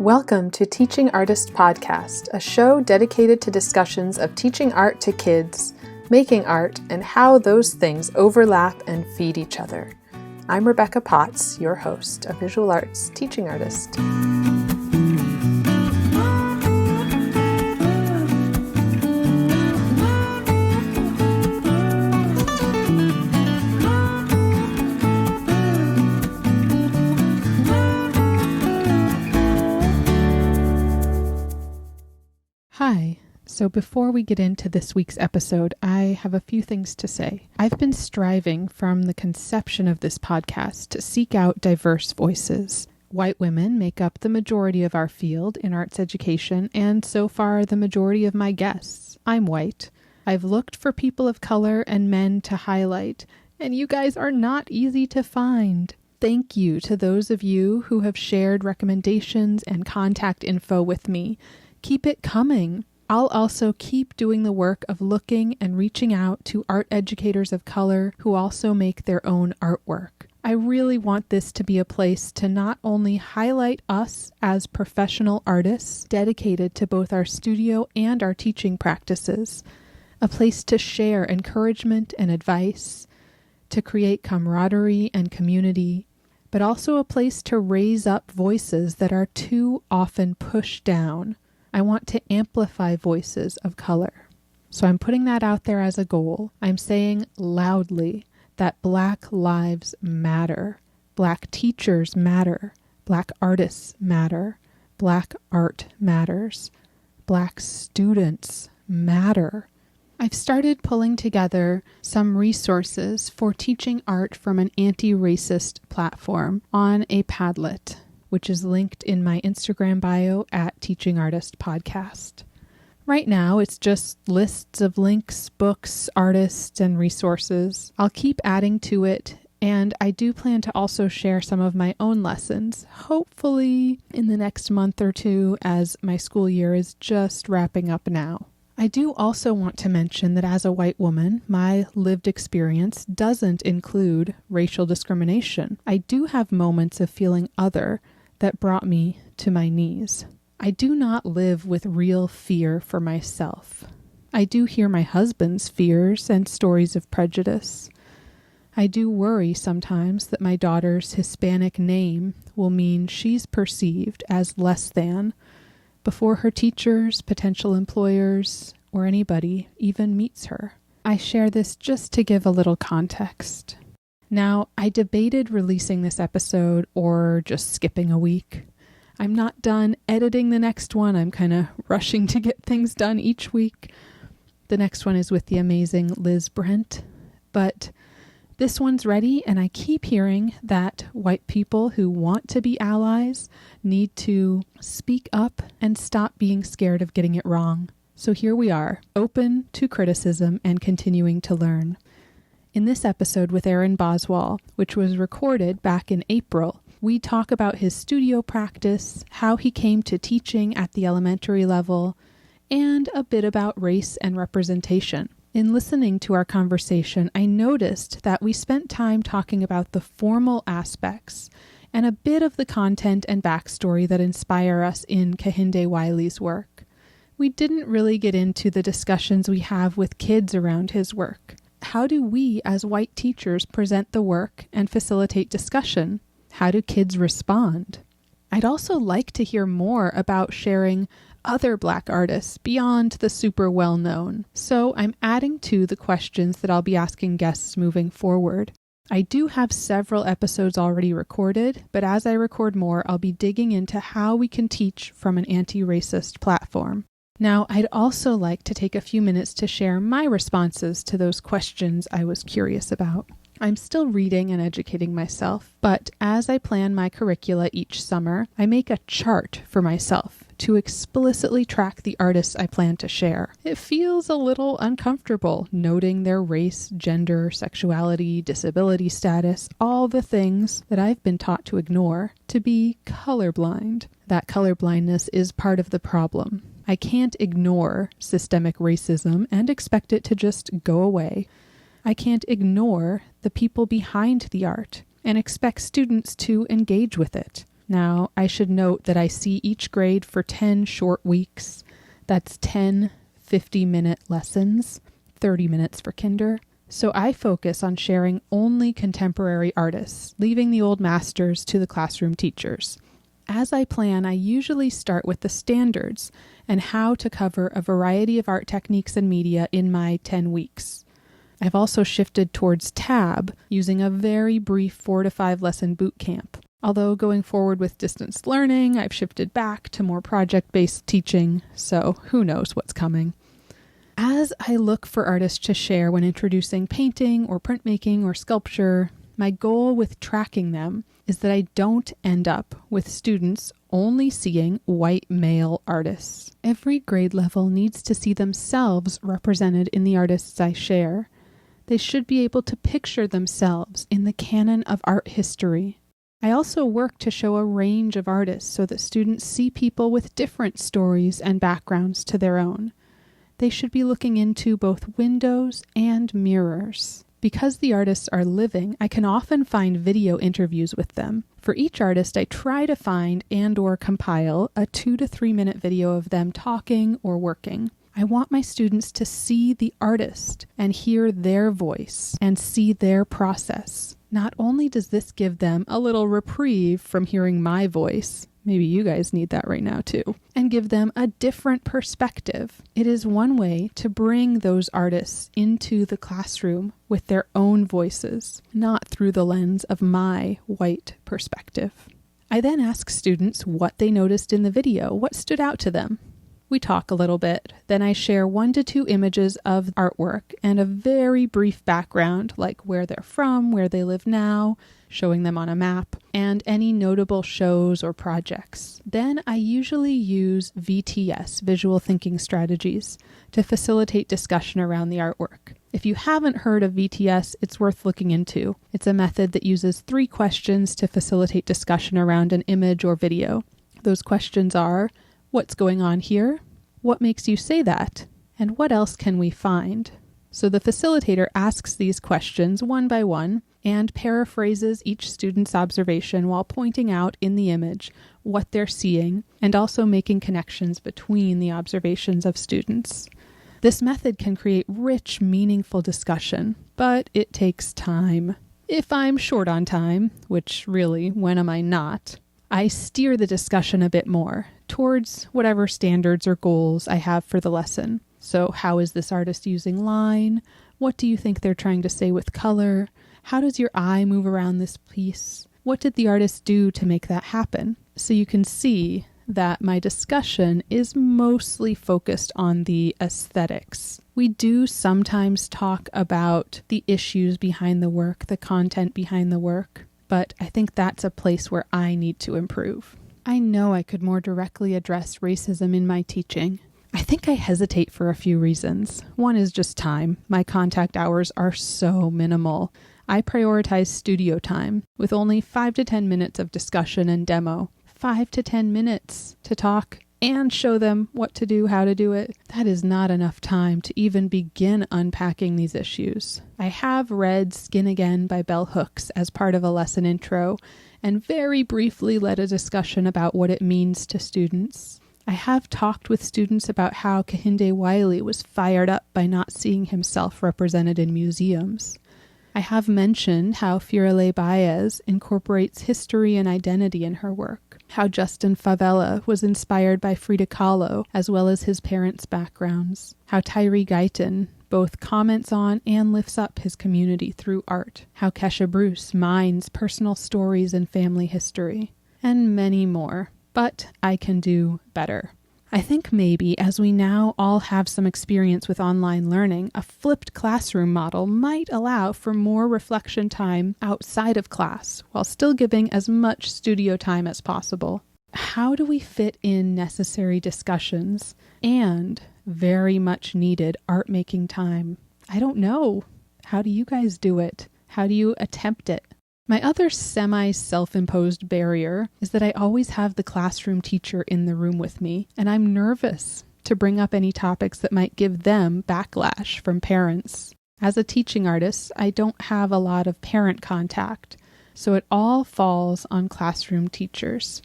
Welcome to Teaching Artist Podcast, a show dedicated to discussions of teaching art to kids, making art, and how those things overlap and feed each other. I'm Rebecca Potts, your host, a visual arts teaching artist. Hi. So before we get into this week's episode, I have a few things to say. I've been striving from the conception of this podcast to seek out diverse voices. White women make up the majority of our field in arts education, and so far the majority of my guests. I'm white. I've looked for people of color and men to highlight, and you guys are not easy to find. Thank you to those of you who have shared recommendations and contact info with me. Keep it coming. I'll also keep doing the work of looking and reaching out to art educators of color who also make their own artwork. I really want this to be a place to not only highlight us as professional artists dedicated to both our studio and our teaching practices, a place to share encouragement and advice, to create camaraderie and community, but also a place to raise up voices that are too often pushed down. I want to amplify voices of color. So I'm putting that out there as a goal. I'm saying loudly that Black lives matter. Black teachers matter. Black artists matter. Black art matters. Black students matter. I've started pulling together some resources for teaching art from an anti-racist platform on a Padlet, which is linked in my Instagram bio at Teaching Artist Podcast. Right now, it's just lists of links, books, artists, and resources. I'll keep adding to it, and I do plan to also share some of my own lessons, hopefully in the next month or two, as my school year is just wrapping up now. I do also want to mention that as a white woman, my lived experience doesn't include racial discrimination. I do have moments of feeling other that brought me to my knees. I do not live with real fear for myself. I do hear my husband's fears and stories of prejudice. I do worry sometimes that my daughter's Hispanic name will mean she's perceived as less than before her teachers, potential employers, or anybody even meets her. I share this just to give a little context. Now, I debated releasing this episode or just skipping a week. I'm not done editing the next one. I'm kind of rushing to get things done each week. The next one is with the amazing Liz Brent. But this one's ready, and I keep hearing that white people who want to be allies need to speak up and stop being scared of getting it wrong. So here we are, open to criticism and continuing to learn. In this episode with Aaron Bos-Wahl, which was recorded back in April, we talk about his studio practice, how he came to teaching at the elementary level, and a bit about race and representation. In listening to our conversation, I noticed that we spent time talking about the formal aspects and a bit of the content and backstory that inspire us in Kehinde Wiley's work. We didn't really get into the discussions we have with kids around his work. How do we as white teachers present the work and facilitate discussion? How do kids respond? I'd also like to hear more about sharing other Black artists beyond the super well-known. So I'm adding to the questions that I'll be asking guests moving forward. I do have several episodes already recorded, but as I record more, I'll be digging into how we can teach from an anti-racist platform. Now, I'd also like to take a few minutes to share my responses to those questions I was curious about. I'm still reading and educating myself, but as I plan my curricula each summer, I make a chart for myself to explicitly track the artists I plan to share. It feels a little uncomfortable noting their race, gender, sexuality, disability status, all the things that I've been taught to ignore, to be colorblind. That colorblindness is part of the problem. I can't ignore systemic racism and expect it to just go away. I can't ignore the people behind the art and expect students to engage with it. Now, I should note that I see each grade for 10 short weeks. That's 10 50-minute lessons, 30 minutes for kinder. So I focus on sharing only contemporary artists, leaving the old masters to the classroom teachers. As I plan, I usually start with the standards and how to cover a variety of art techniques and media in my 10 weeks. I've also shifted towards tab, using a very brief 4 to 5 lesson boot camp. Although going forward with distance learning, I've shifted back to more project-based teaching, so who knows what's coming. As I look for artists to share when introducing painting or printmaking or sculpture, my goal with tracking them is that I don't end up with students only seeing white male artists. Every grade level needs to see themselves represented in the artists I share. They should be able to picture themselves in the canon of art history. I also work to show a range of artists so that students see people with different stories and backgrounds to their own. They should be looking into both windows and mirrors. Because the artists are living, I can often find video interviews with them. For each artist, I try to find and/or compile a 2 to 3 minute video of them talking or working. I want my students to see the artist and hear their voice and see their process. Not only does this give them a little reprieve from hearing my voice, maybe you guys need that right now too, and give them a different perspective. It is one way to bring those artists into the classroom with their own voices, not through the lens of my white perspective. I then ask students what they noticed in the video, what stood out to them. We talk a little bit, then I share 1 to 2 images of artwork and a very brief background, like where they're from, where they live now, showing them on a map, and any notable shows or projects. Then I usually use VTS, visual thinking strategies, to facilitate discussion around the artwork. If you haven't heard of VTS, it's worth looking into. It's a method that uses 3 questions to facilitate discussion around an image or video. Those questions are: what's going on here? What makes you say that? And what else can we find? So the facilitator asks these questions one by one and paraphrases each student's observation while pointing out in the image what they're seeing and also making connections between the observations of students. This method can create rich, meaningful discussion, but it takes time. If I'm short on time, which really, when am I not, I steer the discussion a bit more towards whatever standards or goals I have for the lesson. So how is this artist using line? What do you think they're trying to say with color? How does your eye move around this piece? What did the artist do to make that happen? So you can see that my discussion is mostly focused on the aesthetics. We do sometimes talk about the issues behind the work, the content behind the work, but I think that's a place where I need to improve. I know I could more directly address racism in my teaching. I think I hesitate for a few reasons. One is just time. My contact hours are so minimal. I prioritize studio time with only 5 to 10 minutes of discussion and demo. 5 to 10 minutes to talk and show them what to do, how to do it. That is not enough time to even begin unpacking these issues. I have read Skin Again by Bell Hooks as part of a lesson intro and very briefly led a discussion about what it means to students. I have talked with students about how Kehinde Wiley was fired up by not seeing himself represented in museums. I have mentioned how Firelei Baez incorporates history and identity in her work, how Justin Favela was inspired by Frida Kahlo as well as his parents' backgrounds, how Tyree Guyton both comments on and lifts up his community through art, how Kesha Bruce mines personal stories and family history, and many more. But I can do better. I think maybe as we now all have some experience with online learning, a flipped classroom model might allow for more reflection time outside of class while still giving as much studio time as possible. How do we fit in necessary discussions and very much needed art making time? I don't know. How do you guys do it? How do you attempt it? My other semi-self-imposed barrier is that I always have the classroom teacher in the room with me, and I'm nervous to bring up any topics that might give them backlash from parents. As a teaching artist, I don't have a lot of parent contact, So it all falls on classroom teachers.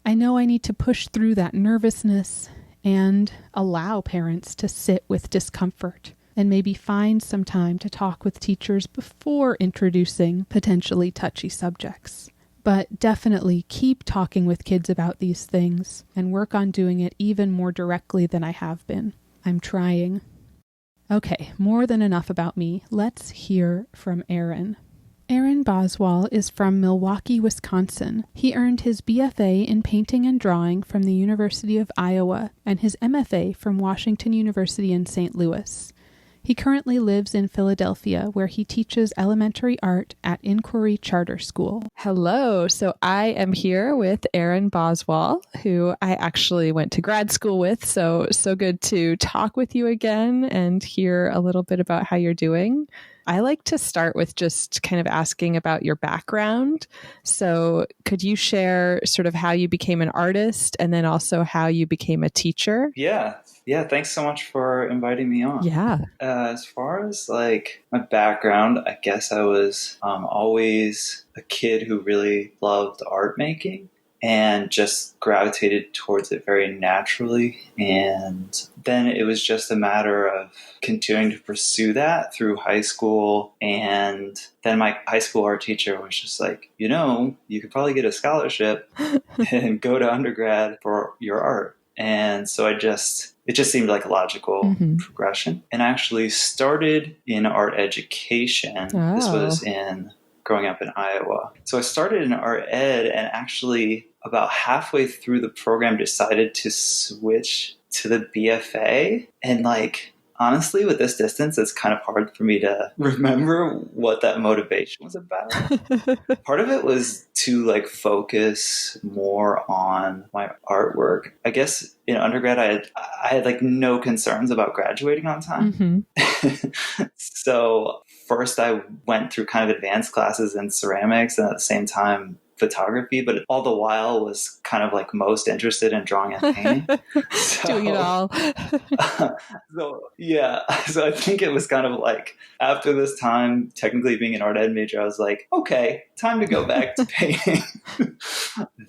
I know I need to push through that nervousness and allow parents to sit with discomfort and maybe find some time to talk with teachers before introducing potentially touchy subjects. But definitely keep talking with kids about these things and work on doing it even more directly than I have been. I'm trying. Okay, more than enough about me. Let's hear from Aaron. Aaron Bos-Wahl is from Milwaukee, Wisconsin. He earned his BFA in painting and drawing from the University of Iowa and his MFA from Washington University in St. Louis. He currently lives in Philadelphia, where he teaches elementary art at Inquiry Charter School. Hello. So I am here with Aaron Bos-Wahl, who I actually went to grad school with. So good to talk with you again and hear a little bit about how you're doing. I like to start with just kind of asking about your background. So could you share sort of how you became an artist and then also how you became a teacher? Yeah. Thanks so much for inviting me on. Yeah. As far as like my background, I guess I was always a kid who really loved art making and just gravitated towards it very naturally. And then it was just a matter of continuing to pursue that through high school. And then my high school art teacher was just like, you could probably get a scholarship and go to undergrad for your art. And so it just seemed like a logical progression. And I actually started in art education. Oh. This was growing up in Iowa. So I started in art ed and actually about halfway through the program decided to switch to the BFA. And honestly, with this distance, it's kind of hard for me to remember what that motivation was about. Part of it was to focus more on my artwork. I guess in undergrad, I had no concerns about graduating on time. So first I went through kind of advanced classes in ceramics and at the same time photography, but all the while was kind of most interested in drawing and painting. Doing it all. So I think it was kind of after this time, technically being an art ed major, I was like, okay, time to go back to painting.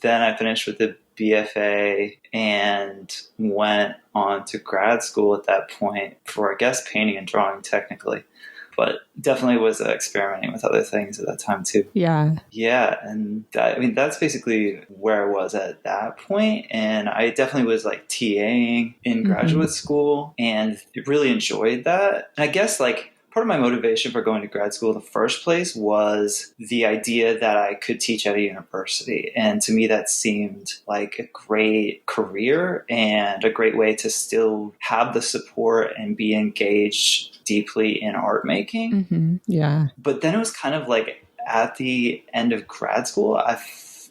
Then I finished with the BFA and went on to grad school at that point for, I guess, painting and drawing technically. But definitely was experimenting with other things at that time too. Yeah. Yeah. And that's basically where I was at that point. And I definitely was TAing in graduate school and really enjoyed that. And I guess part of my motivation for going to grad school in the first place was the idea that I could teach at a university. And to me, that seemed like a great career and a great way to still have the support and be engaged deeply in art making. Yeah. But then it was kind of at the end of grad school,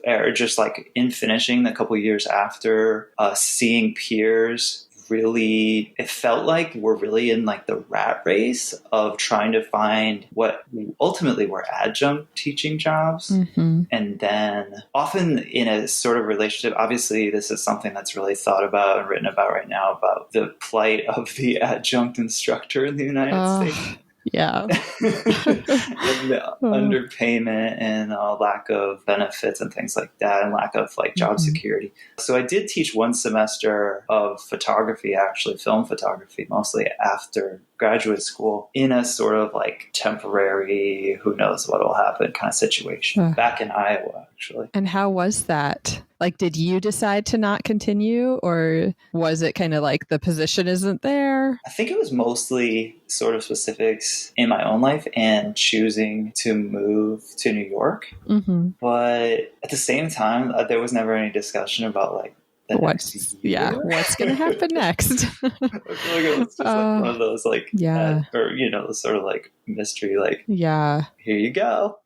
or just in finishing the couple years after, seeing peers really, it felt like we're really in the rat race of trying to find what ultimately were adjunct teaching jobs. And then often in a sort of relationship, obviously this is something that's really thought about and written about right now, about the plight of the adjunct instructor in the United States. Yeah. And underpayment and lack of benefits and things like that, and lack of job security. So I did teach one semester of photography, actually film photography, mostly after graduate school, in a sort of temporary, who knows what will happen kind of situation back in Iowa, actually. And how was that? Did you decide to not continue, or was it kind of the position isn't there? I think it was mostly sort of specifics in my own life and choosing to move to New York. But at the same time, there was never any discussion about what's going to happen next. I feel like it was just one of those sort of mystery, here you go.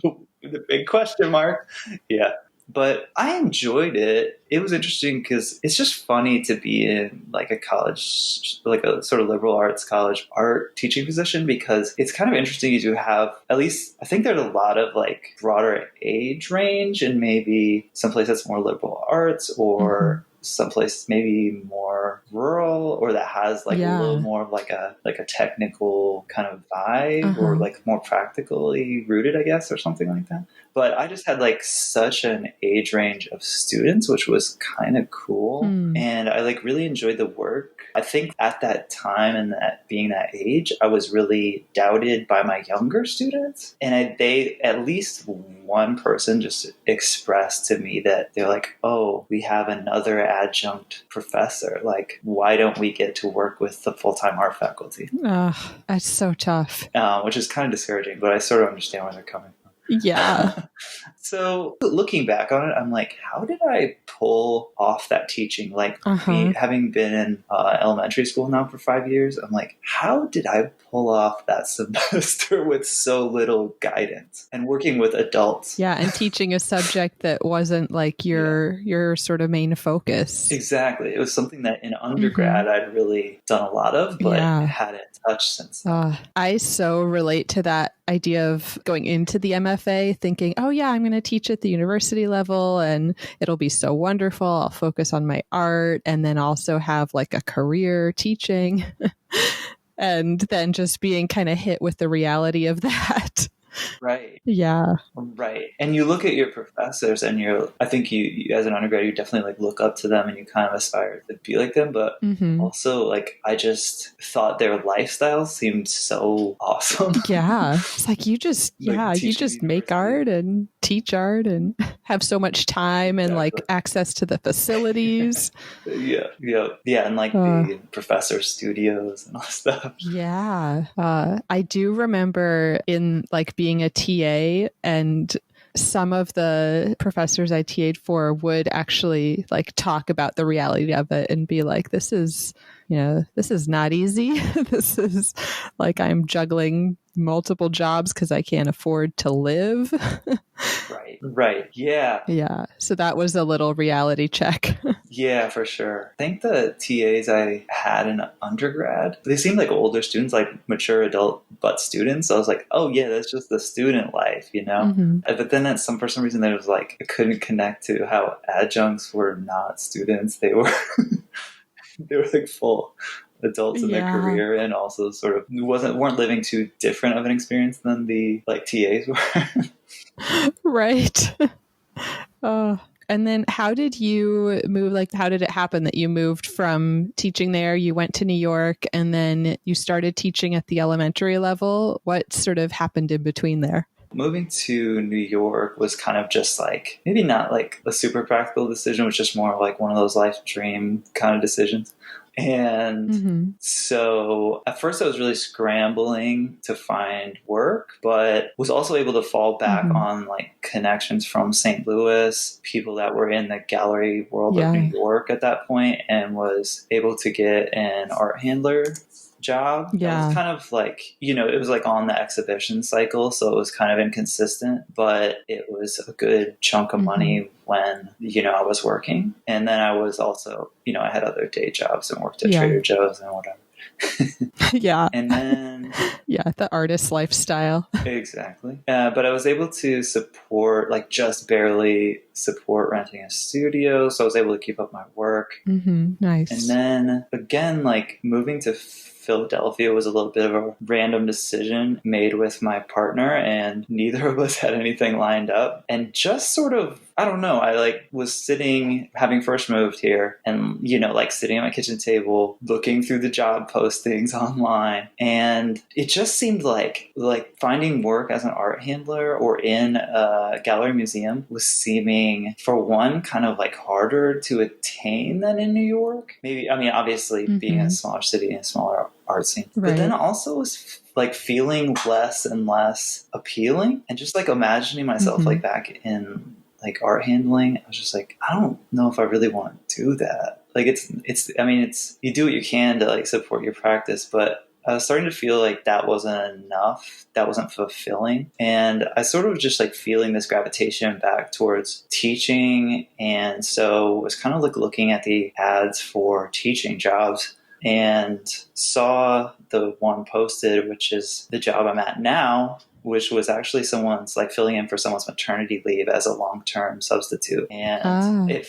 The big question mark. Yeah. But I enjoyed it. It was interesting because it's just funny to be in a college, a sort of liberal arts college art teaching position, because it's kind of interesting to have, at least I think there's a lot of broader age range and maybe someplace that's more liberal arts or someplace maybe more rural, or that has like a little more of like a technical kind of vibe, or like more practically rooted, I guess, or something like that. But I just had like such an age range of students, which was kind of cool. And I like really enjoyed the work. I think at that time and that being that age, I was really doubted by my younger students. And they, at least one person just expressed to me that they're like, oh, we have another adjunct professor. Like, why don't we get to work with the full-time art faculty? That's so tough. Which is kind of discouraging, but I sort of understand where they're coming from. Yeah. So looking back on it, I'm like, how did I pull off that teaching? Like having been in elementary school now for 5 years, I'm like, how did I pull off that semester with so little guidance and working with adults? Yeah, and teaching a subject that wasn't like your sort of main focus. Exactly. It was something that in undergrad I'd really done a lot of, but hadn't touched since then. I so relate to that idea of going into the MFA thinking, oh yeah, I'm going to teach at the university level and it'll be so wonderful. I'll focus on my art and then also have like a career teaching. And then just being kind of hit with the reality of that. Right. Yeah. Right. And you look at your professors and I think you as an undergrad, you definitely like look up to them and you kind of aspire to be like them. But also like, I just thought their lifestyle seemed so awesome. Yeah. It's like you just, you just make art and teach art and have so much time and like access to the facilities. Yeah. And like the professor studios and all stuff. Yeah. I do remember in like being a TA, and some of the professors I TA'd for would actually like talk about the reality of it and be like, this is not easy. This is like, I'm juggling multiple jobs because I can't afford to live. Right. Yeah. So that was a little reality check. Yeah, for sure. I think the TAs I had in undergrad, they seemed like older students, like mature adult but students. So I was like, oh yeah, that's just the student life, you know? But then for some reason, there was like, I couldn't connect to how adjuncts were not students. They were they were like full adults in their career, and also sort of weren't living too different of an experience than the like TAs were. Right. And then how did you move? Like, how did it happen that you moved from teaching there? You went to New York and then you started teaching at the elementary level. What sort of happened in between there? Moving to New York was kind of just like, maybe not like a super practical decision, it was just more like one of those life dream kind of decisions. And so at first I was really scrambling to find work, but was also able to fall back on like connections from St. Louis, people that were in the gallery world of New York at that point, and was able to get an art handler job. It was kind of like, it was like on the exhibition cycle, so it was kind of inconsistent, but it was a good chunk of money when, I was working. And then I was also, I had other day jobs and worked at Trader Joe's and whatever. And then the artist lifestyle. Exactly. But I was able to support, like just barely support renting a studio, so I was able to keep up my work. Nice. And then again, like moving to Philadelphia was a little bit of a random decision made with my partner, and neither of us had anything lined up. And just sort of, I don't know, I like was sitting, having first moved here, and, like sitting at my kitchen table, looking through the job postings online. And it just seemed like finding work as an art handler or in a gallery museum was seeming, for one, kind of like harder to attain than in New York. Maybe, I mean, obviously being a smaller city and a smaller art scene, but then also was like feeling less and less appealing, and just like imagining myself like back in like art handling. I was just like, I don't know if I really want to do that. Like it's you do what you can to like support your practice, but I was starting to feel like that wasn't enough. That wasn't fulfilling. And I sort of just like feeling this gravitation back towards teaching. And so was kind of like looking at the ads for teaching jobs and saw the one posted, which is the job I'm at now. which was actually someone's like filling in for someone's maternity leave as a long-term substitute. And it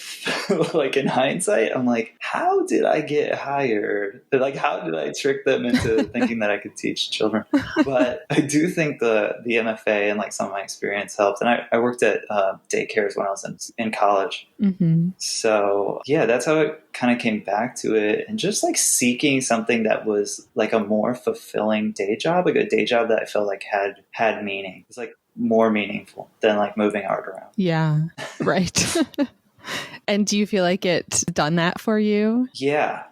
like in hindsight, I'm like, how did I get hired? Like, how did I trick them into thinking that I could teach children? But I do think the MFA and like some of my experience helped. And I worked at daycares when I was in college. Mm-hmm. So yeah, that's how it kind of came back to it, and just like seeking something that was like a more fulfilling day job, like a day job that I felt like had meaning. It's like more meaningful than like moving art around. Yeah, right. And do you feel like it's done that for you? Yeah,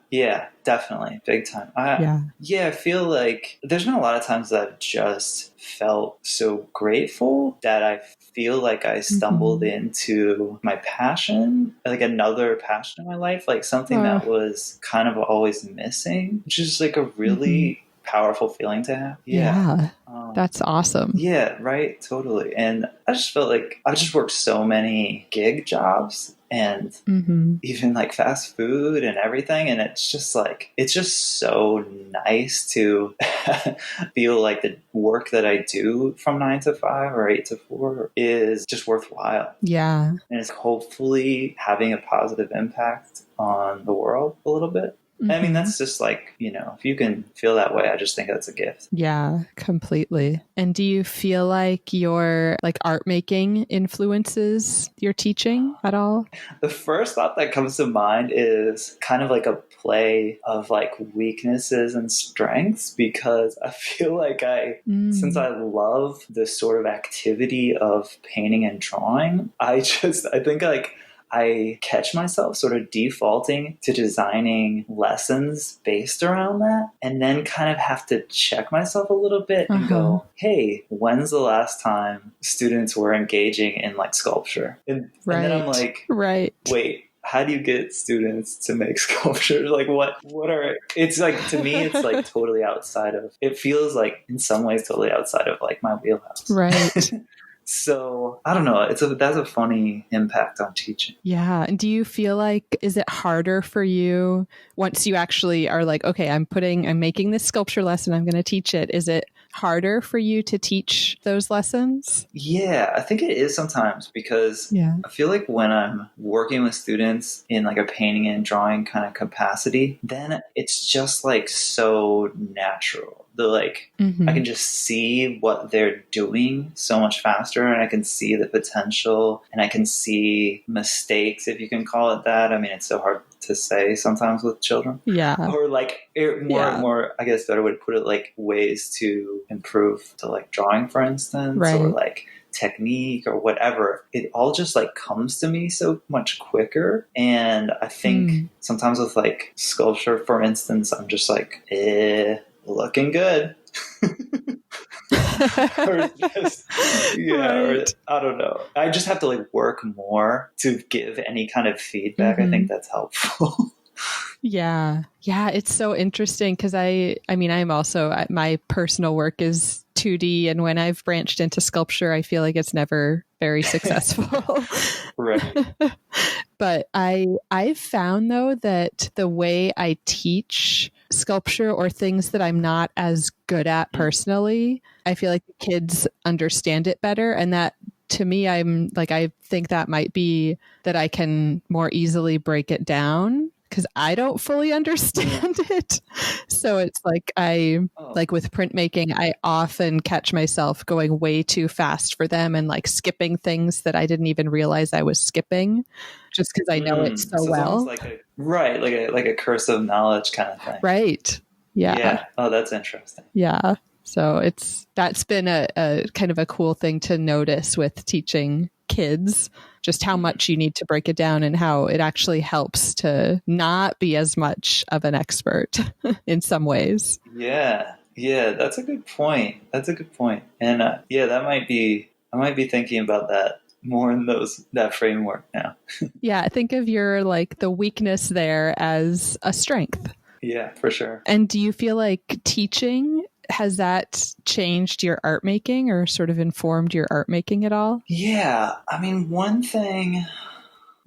definitely. Big time. I feel like there's been a lot of times that I've just felt so grateful that I feel like I stumbled into my passion, like another passion in my life, like something that was kind of always missing, which is like a really powerful feeling to have. Yeah. That's awesome. Yeah, right. Totally. And I just felt like I just worked so many gig jobs and even like fast food and everything. And it's just so nice to feel like the work that I do from 9 to 5 or 8 to 4 is just worthwhile. Yeah. And it's hopefully having a positive impact on the world a little bit. I mean, that's just like, if you can feel that way, I just think that's a gift. Yeah, completely. And do you feel like your like art making influences your teaching at all? The first thought that comes to mind is kind of like a play of like weaknesses and strengths, because I feel like since I love this sort of activity of painting and drawing, I think like I catch myself sort of defaulting to designing lessons based around that, and then kind of have to check myself a little bit and go, hey, when's the last time students were engaging in like sculpture? And then I'm like, wait, how do you get students to make sculptures? Like what are, it's like, to me, it's like totally outside of, it feels like in some ways totally outside of like my wheelhouse. Right. So I don't know. That's a funny impact on teaching. Yeah. And do you feel like, is it harder for you once you actually are like, okay, I'm making this sculpture lesson, I'm going to teach it. Is it harder for you to teach those lessons? Yeah, I think it is sometimes, because I feel like when I'm working with students in like a painting and drawing kind of capacity, then it's just like so natural. I can just see what they're doing so much faster, and I can see the potential, and I can see mistakes, if you can call it that. I mean, it's so hard to say sometimes with children. Yeah. Or like more, I guess better way to put it, like ways to improve to like drawing, for instance, or like technique or whatever. It all just like comes to me so much quicker. And I think sometimes with like sculpture, for instance, I'm just like, looking good. Or just, or I don't know. I just have to like work more to give any kind of feedback. I think that's helpful. Yeah. It's so interesting because I'm also, my personal work is 2D, and when I've branched into sculpture, I feel like it's never very successful. Right. But I've found though that the way I teach sculpture or things that I'm not as good at personally, I feel like the kids understand it better. And that to me, I think that might be that I can more easily break it down because I don't fully understand it. So it's like like with printmaking, I often catch myself going way too fast for them and like skipping things that I didn't even realize I was skipping just because I know it so well. Like a curse of knowledge kind of thing. Right. Yeah. Oh, that's interesting. Yeah. So that's been a kind of a cool thing to notice with teaching kids, just how much you need to break it down and how it actually helps to not be as much of an expert in some ways. Yeah, that's a good point. And I might be thinking about that more in that framework now. Yeah, think of your like the weakness there as a strength. Yeah, for sure. And do you feel like teaching, has that changed your art making or sort of informed your art making at all? Yeah. I mean, one thing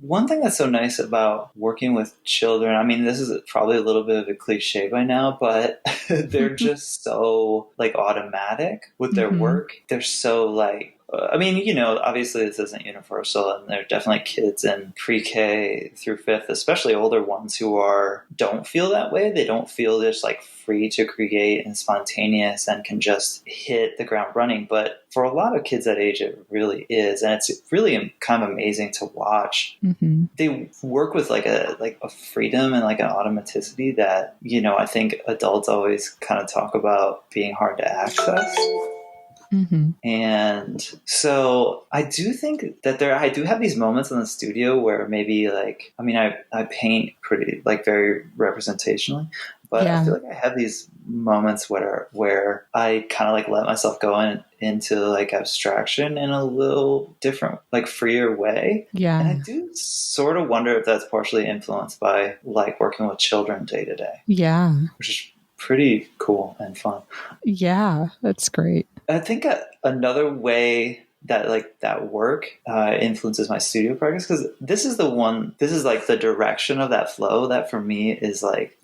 one thing that's so nice about working with children, I mean, this is probably a little bit of a cliche by now, but they're just so like automatic with their work. They're so like, I mean, you know, obviously this isn't universal, and there are definitely kids in pre-K through fifth, especially older ones, who don't feel that way. They don't feel just like free to create and spontaneous and can just hit the ground running. But for a lot of kids that age, it really is, and it's really kind of amazing to watch. They work with like a freedom and like an automaticity that, you know, I think adults always kind of talk about being hard to access. And so I do think that I do have these moments in the studio where maybe like, I mean, I paint pretty like very representationally, but I feel like I have these moments where I kind of like let myself go into like abstraction in a little different, like freer way. Yeah. And I do sort of wonder if that's partially influenced by like working with children day to day. Yeah. Which is pretty cool and fun. Yeah, that's great. I think another way that like that work influences my studio practice, because this is like the direction of that flow that for me is like,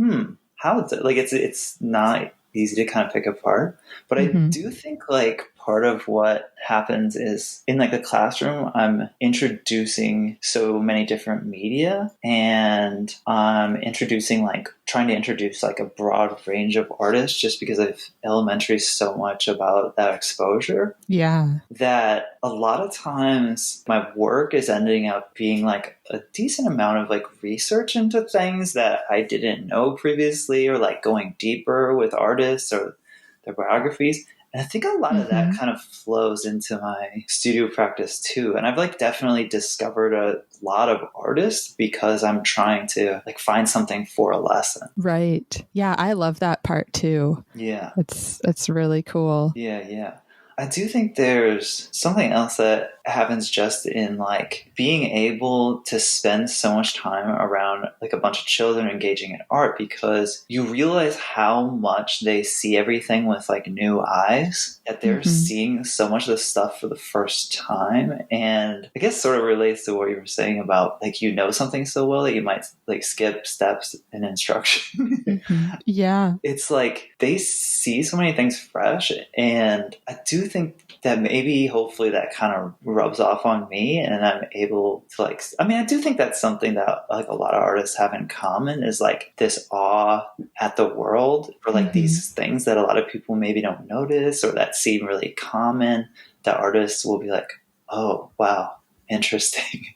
how is it? Like it's not easy to kind of pick apart, but I do think like part of what happens is in like the classroom, I'm introducing so many different media, and I'm trying to introduce like a broad range of artists, just because I've elementary so much about that exposure. Yeah. That a lot of times my work is ending up being like a decent amount of like research into things that I didn't know previously, or like going deeper with artists or their biographies. And I think a lot of that kind of flows into my studio practice too. And I've like definitely discovered a lot of artists because I'm trying to like find something for a lesson. Right. Yeah, I love that part too. Yeah. It's really cool. Yeah. I do think there's something else that happens just in like being able to spend so much time around like a bunch of children engaging in art, because you realize how much they see everything with like new eyes, that they're seeing so much of this stuff for the first time. And I guess sort of relates to what you were saying about like, you know, something so well that you might like skip steps in instruction. Yeah. It's like they see so many things fresh, and I do think that maybe hopefully that kind of rubs off on me, and I'm able to like, I mean, I do think that's something that like a lot of artists have in common, is like this awe at the world for like these things that a lot of people maybe don't notice, or that seem really common, that artists will be like, oh, wow, interesting.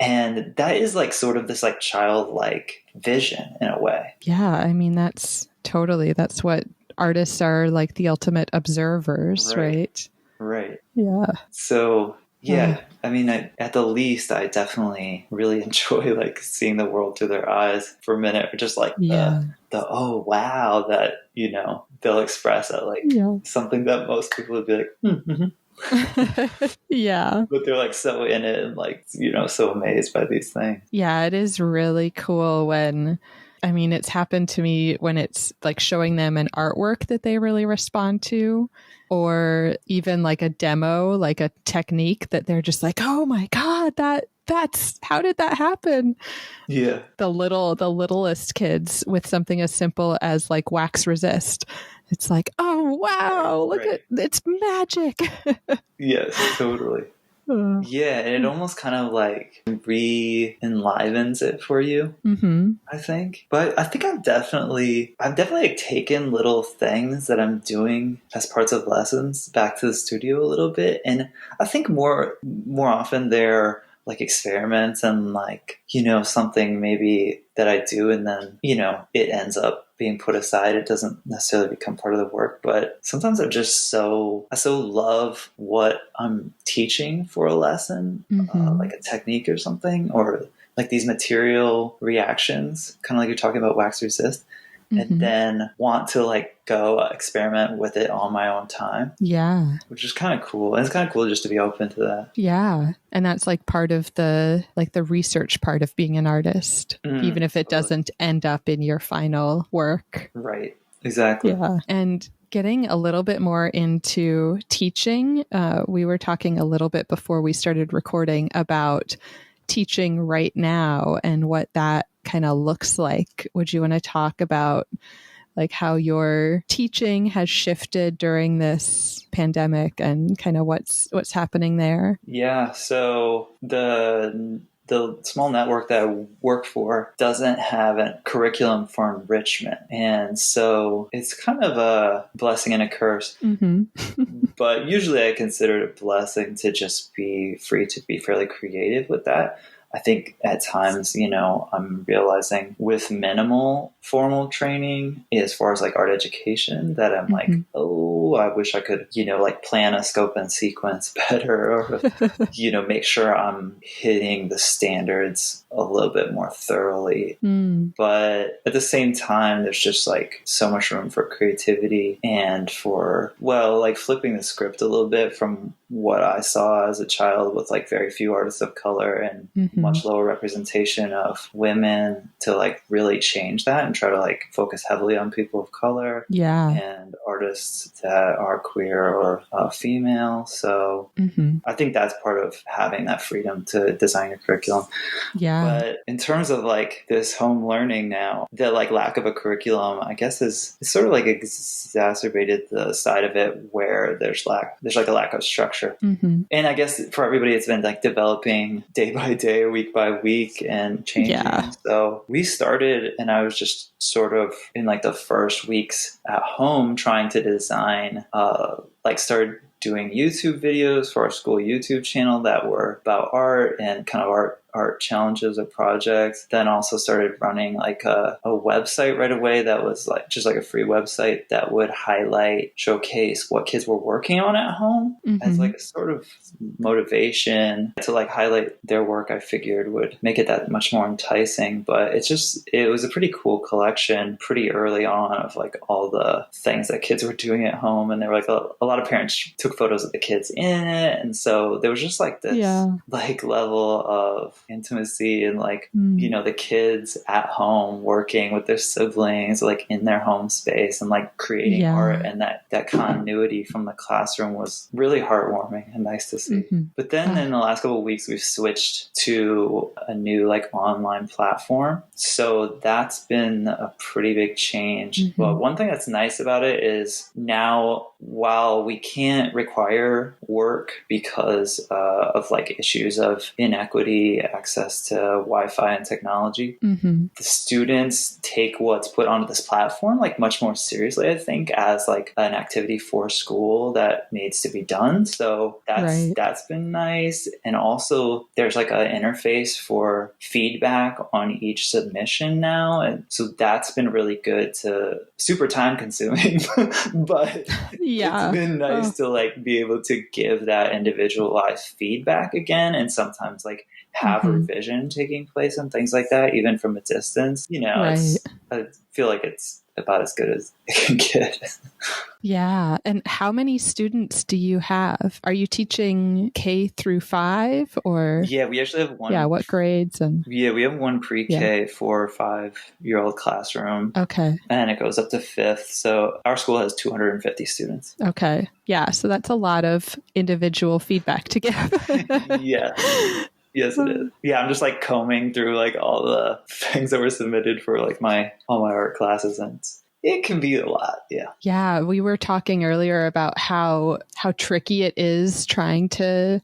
And that is like sort of this like childlike vision in a way. Yeah. I mean, that's what artists are, like the ultimate observers, right? Right. Yeah. So yeah, I mean, at the least, I definitely really enjoy like seeing the world through their eyes for a minute, or just like the oh wow, that, you know, they'll express at like something that most people would be like, yeah. But they're like so in it and like, you know, so amazed by these things. Yeah, it is really cool when, I mean, it's happened to me when it's like showing them an artwork that they really respond to, or even like a demo, like a technique that they're just like, oh my God, that's how did that happen? Yeah. The littlest kids with something as simple as like wax resist. It's like, oh wow, look at, it's magic. Yes, totally. Yeah, and it almost kind of like re-enlivens it for you, I think. But I think I've definitely like taken little things that I'm doing as parts of lessons back to the studio a little bit. And I think more often they're like experiments and like, you know, something maybe that I do and then, you know, it ends up being put aside. It doesn't necessarily become part of the work, but sometimes I so love what I'm teaching for a lesson, like a technique or something, or like these material reactions, kind of like you're talking about wax resist, and then want to like go experiment with it on my own time. Yeah. Which is kind of cool. And it's kind of cool just to be open to that. Yeah. And that's like part of the research part of being an artist, even if it doesn't end up in your final work. Right. Exactly. Yeah. And getting a little bit more into teaching, we were talking a little bit before we started recording about teaching right now and what that kind of looks like. Would you want to talk about like how your teaching has shifted during this pandemic and kind of what's happening there? Yeah. So the small network that I work for doesn't have a curriculum for enrichment. And so it's kind of a blessing and a curse. But usually I consider it a blessing to just be free to be fairly creative with that. I think at times, I'm realizing with minimal formal training as far as like art education that I'm like, oh, I wish I could, like plan a scope and sequence better or, make sure I'm hitting the standards a little bit more thoroughly. But at the same time, there's just like so much room for creativity and for, like flipping the script a little bit from what I saw as a child with like very few artists of color and much lower representation of women to like really change that and try to like focus heavily on people of color and artists that are queer or female. So I think that's part of having that freedom to design your curriculum. But in terms of like this home learning now, the like lack of a curriculum, I guess is sort of like exacerbated the side of it where there's like a lack of structure. And I guess for everybody, it's been like developing day by day, week by week and changing. So we started and I was just sort of in like the first weeks at home trying to design, started doing YouTube videos for our school YouTube channel that were about art and kind of art challenges or projects. Then also started running like a website right away that was like just like a free website that would showcase what kids were working on at home as like a sort of motivation to like highlight their work. I figured would make it that much more enticing. But it was a pretty cool collection pretty early on of like all the things that kids were doing at home. And there were like a lot of parents took photos of the kids in it. And so there was just like this like level of intimacy and like, the kids at home working with their siblings, like in their home space and like creating art, and that continuity from the classroom was really heartwarming and nice to see. But then in the last couple of weeks, we've switched to a new like online platform. So that's been a pretty big change. But one thing that's nice about it is now, while we can't require work because of like issues of inequity, access to Wi-Fi and technology, the students take what's put onto this platform like much more seriously, I think, as like an activity for school that needs to be done. So that's been nice. And also there's like an interface for feedback on each submission now. And so that's been really good super time consuming, but it's been nice to like be able to give that individualized feedback again. And sometimes like have revision taking place and things like that, even from a distance. I feel like it's about as good as it can get. And how many students do you have? Are you teaching K through 5 or? Yeah, we actually have one. What grades? We have one pre-K 4 or 5-year-old classroom. Okay. And it goes up to 5th. So our school has 250 students. Okay. Yeah. So that's a lot of individual feedback to give. Yes, it is. Yeah, I'm just like combing through like all the things that were submitted for like all my art classes, and it can be a lot. Yeah, we were talking earlier about how tricky it is trying to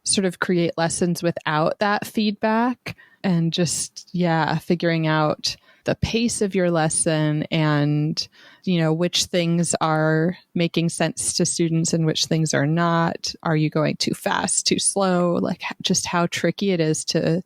sort of create lessons without that feedback, and just figuring out the pace of your lesson and which things are making sense to students and which things are not. Are you going too fast, too slow? Like just how tricky it is to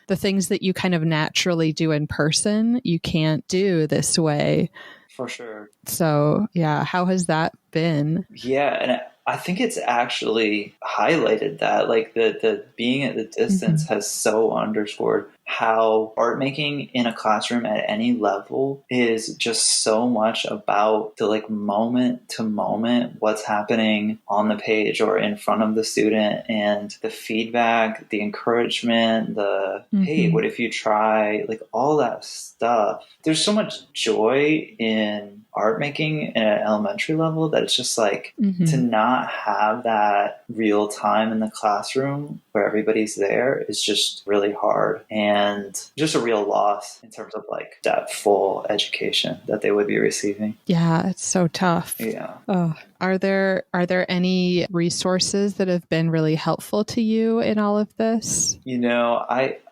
the things that you kind of naturally do in person, you can't do this way. For sure. So how has that been? And I think it's actually highlighted that like the being at the distance has so underscored how art making in a classroom at any level is just so much about the like moment to moment, what's happening on the page or in front of the student, and the feedback, the encouragement, the hey, what if you try, like all that stuff. There's so much joy in art making at an elementary level that it's just like to not have that real time in the classroom where everybody's there is just really hard and just a real loss in terms of like that full education that they would be receiving. Yeah, it's so tough. Yeah. Oh. Are there any resources that have been really helpful to you in all of this? You know,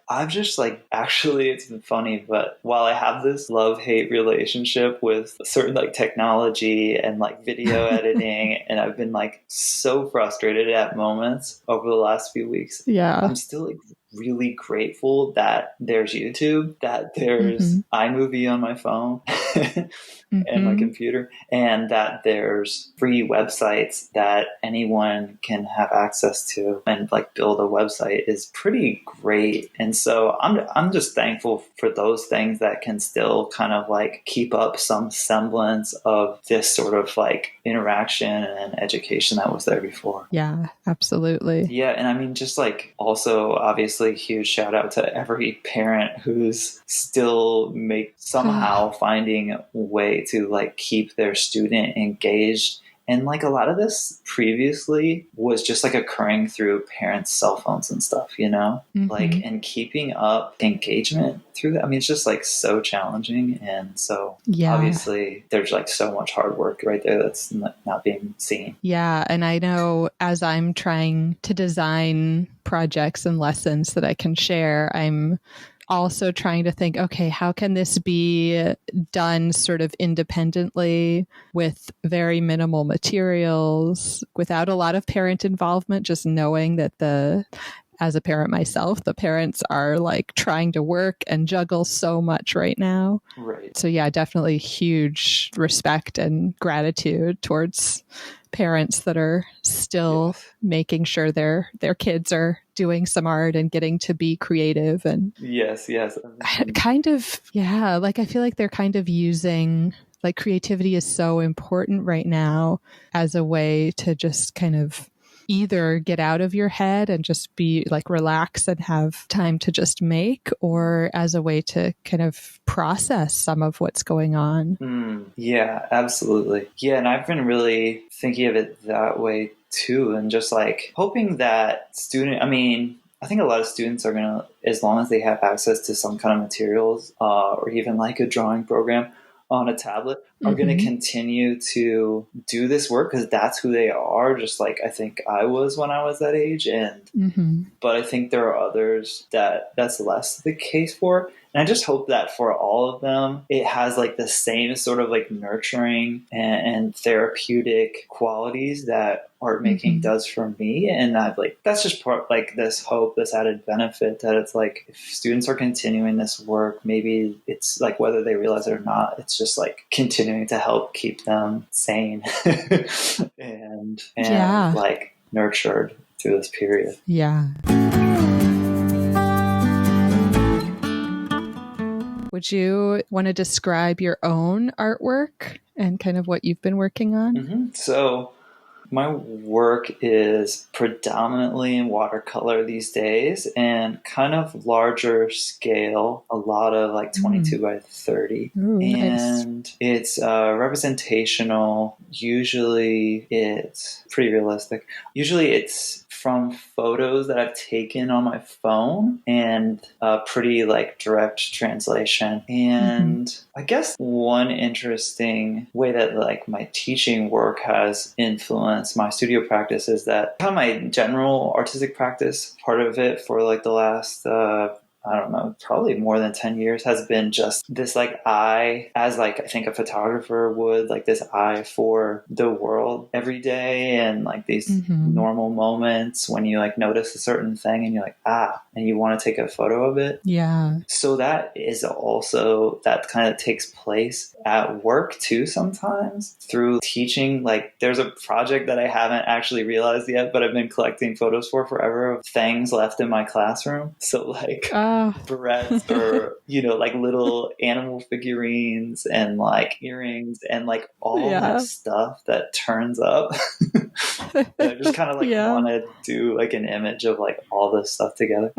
I've just like, actually, it's been funny, but while I have this love-hate relationship with certain like technology and like video editing, and I've been like so frustrated at moments over the last few weeks. Yeah. I'm still like really grateful that there's YouTube, that there's iMovie on my phone and my computer, and that there's free websites that anyone can have access to, and like build a website is pretty great. And so I'm just thankful for those things that can still kind of like keep up some semblance of this sort of like interaction and education that was there before. Yeah, absolutely. Yeah. And I mean, just like also obviously huge shout out to every parent who's still somehow finding a way to like keep their student engaged. And like a lot of this previously was just like occurring through parents' cell phones and stuff, you know, like, and keeping up engagement through that. I mean, it's just like so challenging. And so obviously there's like so much hard work right there that's not being seen. Yeah. And I know as I'm trying to design projects and lessons that I can share, I'm also trying to think, okay, how can this be done sort of independently with very minimal materials, without a lot of parent involvement, just knowing that as a parent myself, the parents are like trying to work and juggle so much right now. Right. So yeah, definitely huge respect and gratitude towards parents that are still making sure their kids are doing some art and getting to be creative. And yes kind of like I feel like they're kind of using, like, creativity is so important right now as a way to just kind of either get out of your head and just be like relax and have time to just make, or as a way to kind of process some of what's going on. Yeah, absolutely. Yeah, and I've been really thinking of it that way too, and just like hoping that I think a lot of students are going to, as long as they have access to some kind of materials or even like a drawing program on a tablet, are going to continue to do this work because that's who they are, just like I think I was when I was that age. And but I think there are others that's less the case for. And I just hope that for all of them, it has like the same sort of like nurturing and therapeutic qualities that art making does for me. And that's just part like this hope, this added benefit that it's like if students are continuing this work, maybe it's like whether they realize it or not, it's just like continuing to help keep them sane and like nurtured through this period. Yeah. Would you want to describe your own artwork and kind of what you've been working on? So my work is predominantly in watercolor these days and kind of larger scale, a lot of like 22 by 30. Ooh, and nice. It's representational. Usually it's pretty realistic. Usually it's from photos that I've taken on my phone and a pretty like direct translation. And I guess one interesting way that like my teaching work has influenced my studio practice is that kind of my general artistic practice, part of it for like the last I don't know, probably more than 10 years has been just this like eye, as like I think a photographer would, like this eye for the world every day, and like these normal moments when you like notice a certain thing and you're like, and you want to take a photo of it. Yeah. So that is also, that kind of takes place at work too sometimes through teaching. Like there's a project that I haven't actually realized yet, but I've been collecting photos for forever of things left in my classroom. So like barrettes or, like little animal figurines and like earrings and like all that stuff that turns up. And I just kind of like want to do like an image of like all this stuff together.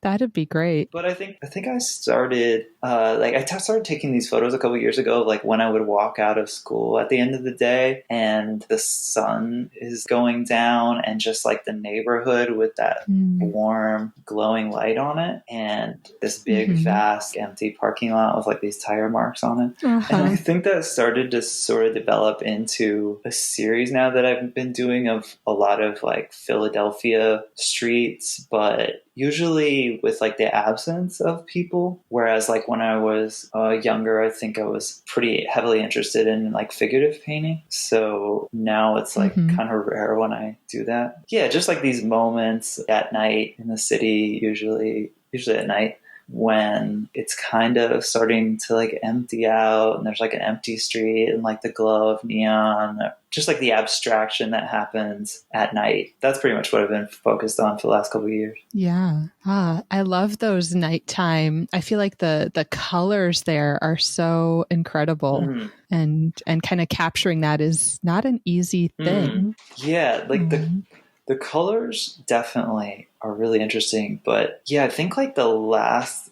That'd be great. But I think I started started taking these photos a couple years ago, like when I would walk out of school at the end of the day and the sun is going down and just like the neighborhood with that warm glowing light on it and this big vast empty parking lot with like these tire marks on it. And I think that started to sort of develop into a series now that I've been doing of a lot of like Philadelphia streets, but usually with like the absence of people. Whereas like when I was younger, I think I was pretty heavily interested in like figurative painting. So now it's like kind of rare when I do that. Yeah, just like these moments at night in the city, usually at night, when it's kind of starting to like empty out and there's like an empty street and like the glow of neon, just like the abstraction that happens at night. That's pretty much what I've been focused on for the last couple of years. Yeah. I love those nighttime. I feel like the colors there are so incredible and kind of capturing that is not an easy thing. Yeah. Like the colors definitely are really interesting, but yeah, I think like the last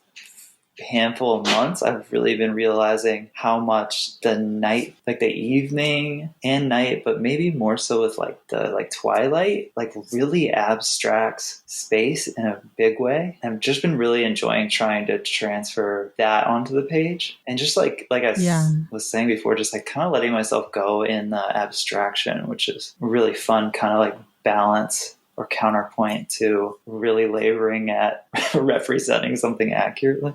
handful of months, I've really been realizing how much the night, like the evening and night, but maybe more so with like the like twilight, like really abstracts space in a big way. And I've just been really enjoying trying to transfer that onto the page. And just like I was saying before, just like kind of letting myself go in the abstraction, which is really fun, kind of like balance or counterpoint to really laboring at representing something accurately.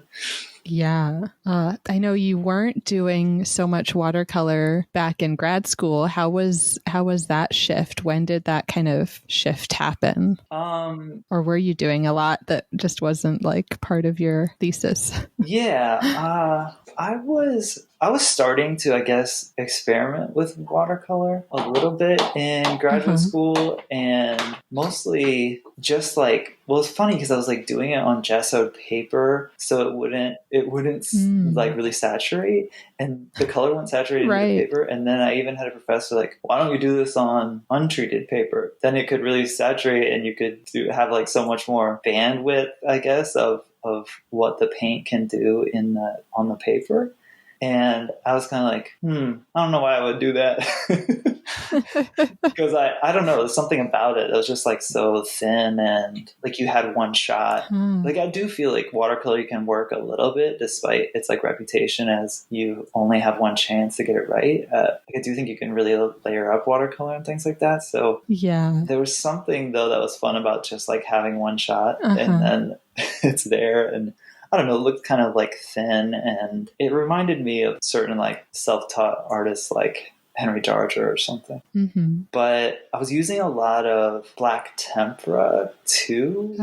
Yeah. I know you weren't doing so much watercolor back in grad school. How was that shift? When did that kind of shift happen? Or were you doing a lot that just wasn't like part of your thesis? Yeah. I was starting to, I guess, experiment with watercolor a little bit in graduate school, and mostly just like, well, it's funny because I was like doing it on gessoed paper, so it wouldn't like really saturate, and the color wouldn't saturate into the paper. And then I even had a professor like, why don't you do this on untreated paper? Then it could really saturate, and you could have like so much more bandwidth, I guess, of what the paint can do on the paper. And I was kind of like, I don't know why I would do that. Because I don't know, there's something about it that was just like so thin and like you had one shot. Like I do feel like watercolor can work a little bit despite its like reputation as you only have one chance to get it right. I do think you can really layer up watercolor and things like that. So yeah, there was something though that was fun about just like having one shot and then it's there, and I don't know, it looked kind of like thin, and it reminded me of certain like self-taught artists like Henry Darger or something. But I was using a lot of black tempera too,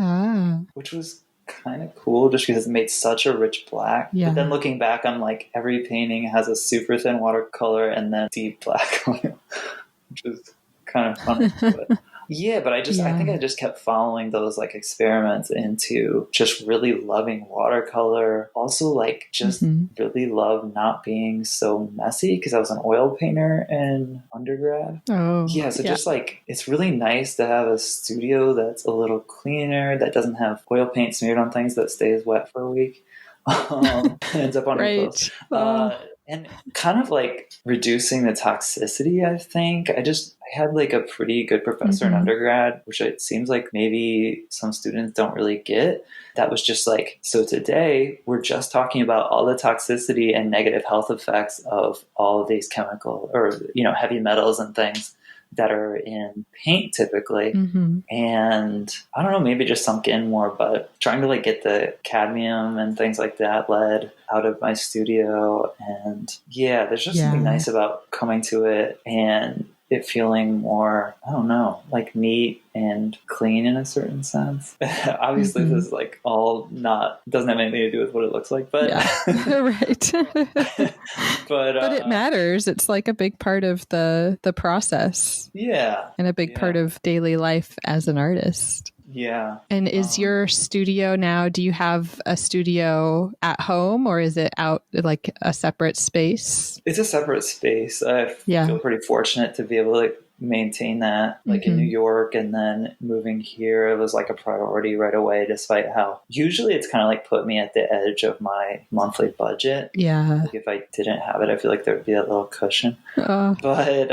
which was kind of cool just because it made such a rich black. But then looking back, I'm like, every painting has a super thin watercolor and then deep black oil, which is kind of funny. But yeah, but I think I just kept following those like experiments into just really loving watercolor. Also like just really love not being so messy because I was an oil painter in undergrad. Just like it's really nice to have a studio that's a little cleaner, that doesn't have oil paint smeared on things, that stays wet for a week. Ends up on your clothes. And kind of like reducing the toxicity, I think. I had like a pretty good professor in undergrad, which it seems like maybe some students don't really get. That was just like, so today we're just talking about all the toxicity and negative health effects of all of these chemical or, heavy metals and things that are in paint typically. And I don't know, maybe just sunk in more, but trying to like get the cadmium and things like that, lead, out of my studio. And yeah, there's just something nice about coming to it and it feeling more, I don't know, like neat and clean in a certain sense. Obviously this is like doesn't have anything to do with what it looks like, but right. but it matters. It's like a big part of the process. Yeah. And a big part of daily life as an artist. Yeah. And is your studio now, do you have a studio at home or is it out like a separate space? It's a separate space. I feel pretty fortunate to be able to like maintain that like in New York, and then moving here, it was like a priority right away, despite how usually it's kind of like put me at the edge of my monthly budget. Yeah. Like if I didn't have it, I feel like there'd be a little cushion. But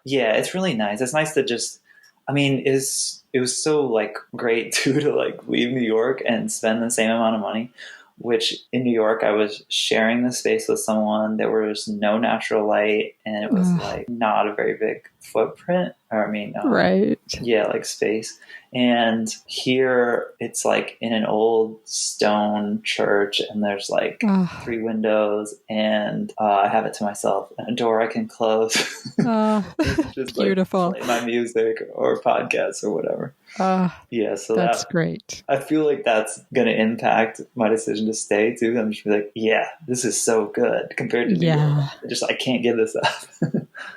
yeah, it's really nice. It's nice to just, I mean, it was so like great too to like leave New York and spend the same amount of money, which in New York I was sharing the space with someone. There was no natural light, and it was like not a very big footprint, or I mean, right. Yeah, like space. And here it's like in an old stone church, and there's like 3 windows, and I have it to myself, and a door I can close. Just beautiful. Like, play my music or podcasts or whatever. Yeah, so that's great. I feel like that's going to impact my decision to stay too. I'm just like, yeah, this is so good compared to New York. I can't give this up.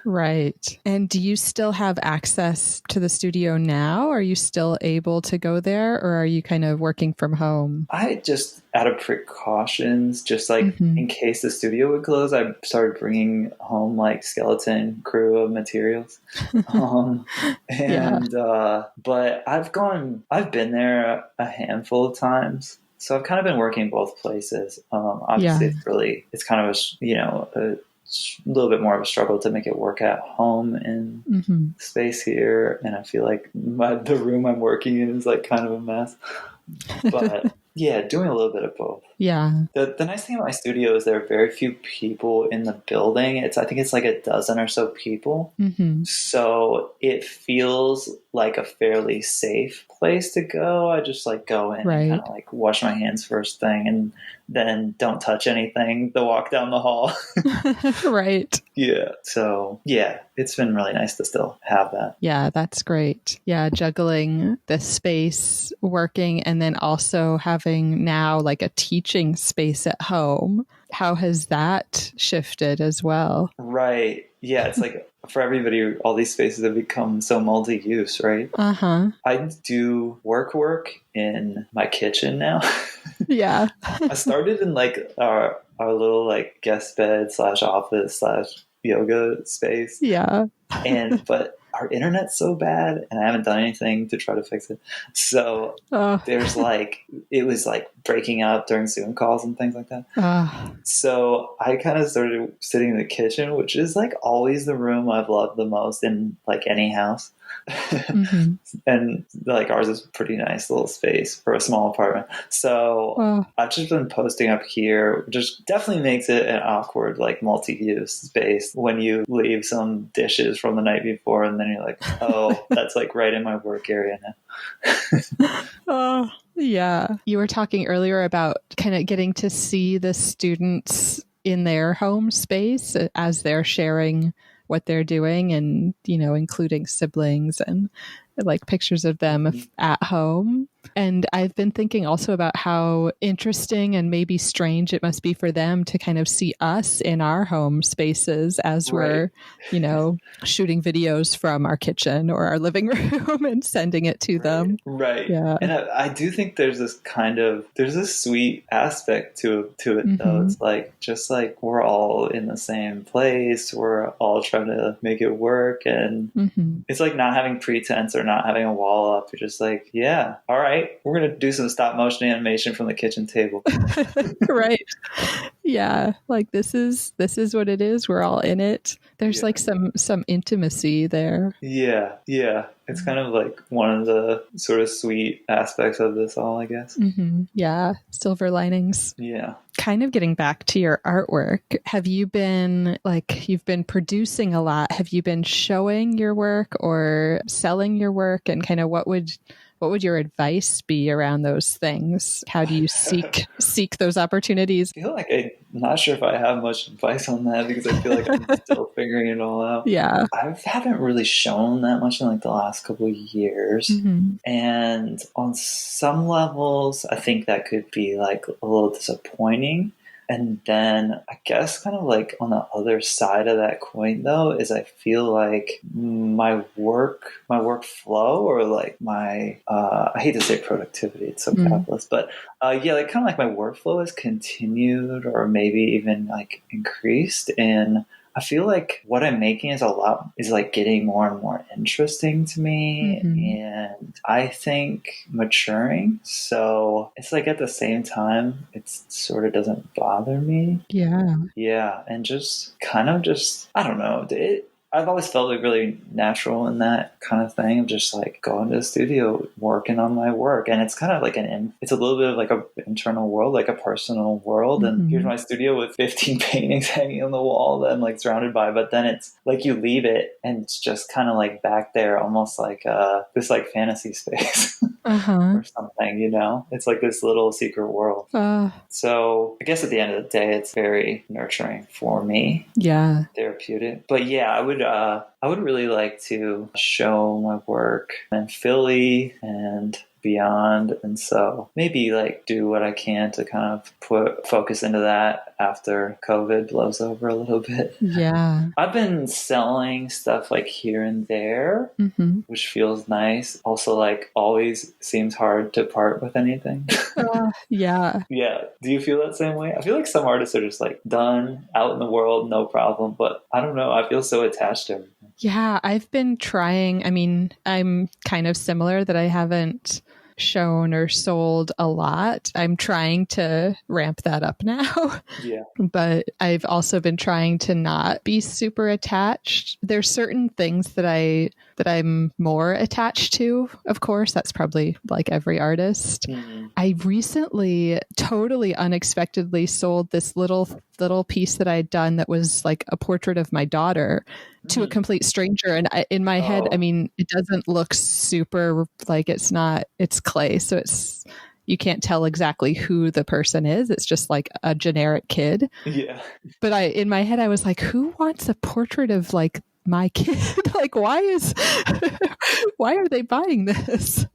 Right. And do you still have access to the studio now? Are you still able to go there, or are you kind of working from home? I just, out of precautions, just like in case the studio would close, I started bringing home like skeleton crew of materials. But I've been there a handful of times. So I've kind of been working both places. Obviously it's kind of a little bit more of a struggle to make it work at home in space here. And I feel like the room I'm working in is like kind of a mess, but yeah, doing a little bit of both. Yeah. The nice thing about my studio is there are very few people in the building. I think it's like a dozen or so people. So it feels like a fairly safe place to go. I just like go in and kind of like wash my hands first thing, and then don't touch anything the walk down the hall. Right. Yeah. So yeah, it's been really nice to still have that. Yeah, that's great. Yeah, juggling the space, working, and then also having now like a teaching space at home. How has that shifted as well? Right. Yeah, it's like for everybody, all these spaces have become so multi-use, right? I do work in my kitchen now. Yeah. I started in like our little like guest bed / office / yoga space. Yeah. But our internet's so bad, and I haven't done anything to try to fix it. So there's like, it was like breaking up during Zoom calls and things like that. So I kind of started sitting in the kitchen, which is like always the room I've loved the most in like any house. And like ours is a pretty nice little space for a small apartment. So I've just been posting up here, which definitely makes it an awkward like multi-use space when you leave some dishes from the night before, and then you're like, oh, that's like right in my work area now. Yeah. You were talking earlier about kind of getting to see the students in their home space as they're sharing what they're doing, and, you know, including siblings and like pictures of them at home. And I've been thinking also about how interesting and maybe strange it must be for them to kind of see us in our home spaces as we're, you know, shooting videos from our kitchen or our living room and sending it to them. Right. Yeah. And I do think there's this sweet aspect to it though. It's like, just like we're all in the same place. We're all trying to make it work. And it's like not having pretense or not having a wall up. You're just like, yeah, all right, we're going to do some stop motion animation from the kitchen table. Right. Yeah. Like this is what it is. We're all in it. There's like some intimacy there. Yeah. Yeah. It's kind of like one of the sort of sweet aspects of this all, I guess. Yeah. Silver linings. Yeah. Kind of getting back to your artwork, have you been you've been producing a lot? Have you been showing your work or selling your work? And kind of what would your advice be around those things? How do you seek those opportunities? I feel like I'm not sure if I have much advice on that, because I feel like I'm still figuring it all out. Yeah. I haven't really shown that much in like the last couple of years. And on some levels, I think that could be like a little disappointing. And then I guess kind of like on the other side of that coin though, is I feel like my workflow or like my, I hate to say productivity, it's so capitalist, but yeah, like kind of like my workflow has continued or maybe even like increased. And I feel like what I'm making is like getting more and more interesting to me, and I think maturing. So it's like at the same time, it sort of doesn't bother me. Yeah. And just kind of I don't know. I've always felt like really natural in that kind of thing of just like going to the studio, working on my work. And it's kind of like it's a little bit of like an internal world, like a personal world. And here's my studio with 15 paintings hanging on the wall that I'm like surrounded by. But then it's like you leave it and it's just kind of like back there, almost like this like fantasy space or something, you know? It's like this little secret world. So I guess at the end of the day, it's very nurturing for me. Yeah. Therapeutic. But yeah, I would really like to show my work in Philly and beyond, and so maybe like do what I can to kind of put focus into that after COVID blows over a little bit. Yeah. I've been selling stuff like here and there, which feels nice. Also, like always seems hard to part with anything. Yeah. Yeah. Do you feel that same way? I feel like some artists are just like done out in the world, no problem. But I don't know. I feel so attached to everything. Yeah, I've been trying. I mean, I'm kind of similar that I haven't shown or sold a lot. I'm trying to ramp that up now. Yeah. But I've also been trying to not be super attached. There's certain things that I'm more attached to. Of course, that's probably like every artist. I recently totally unexpectedly sold this little piece that I'd done that was like a portrait of my daughter to a complete stranger. And in my head, I mean, it doesn't look super like it's clay. So you can't tell exactly who the person is. It's just like a generic kid. Yeah. But in my head, I was like, who wants a portrait of like my kid? Like, why are they buying this?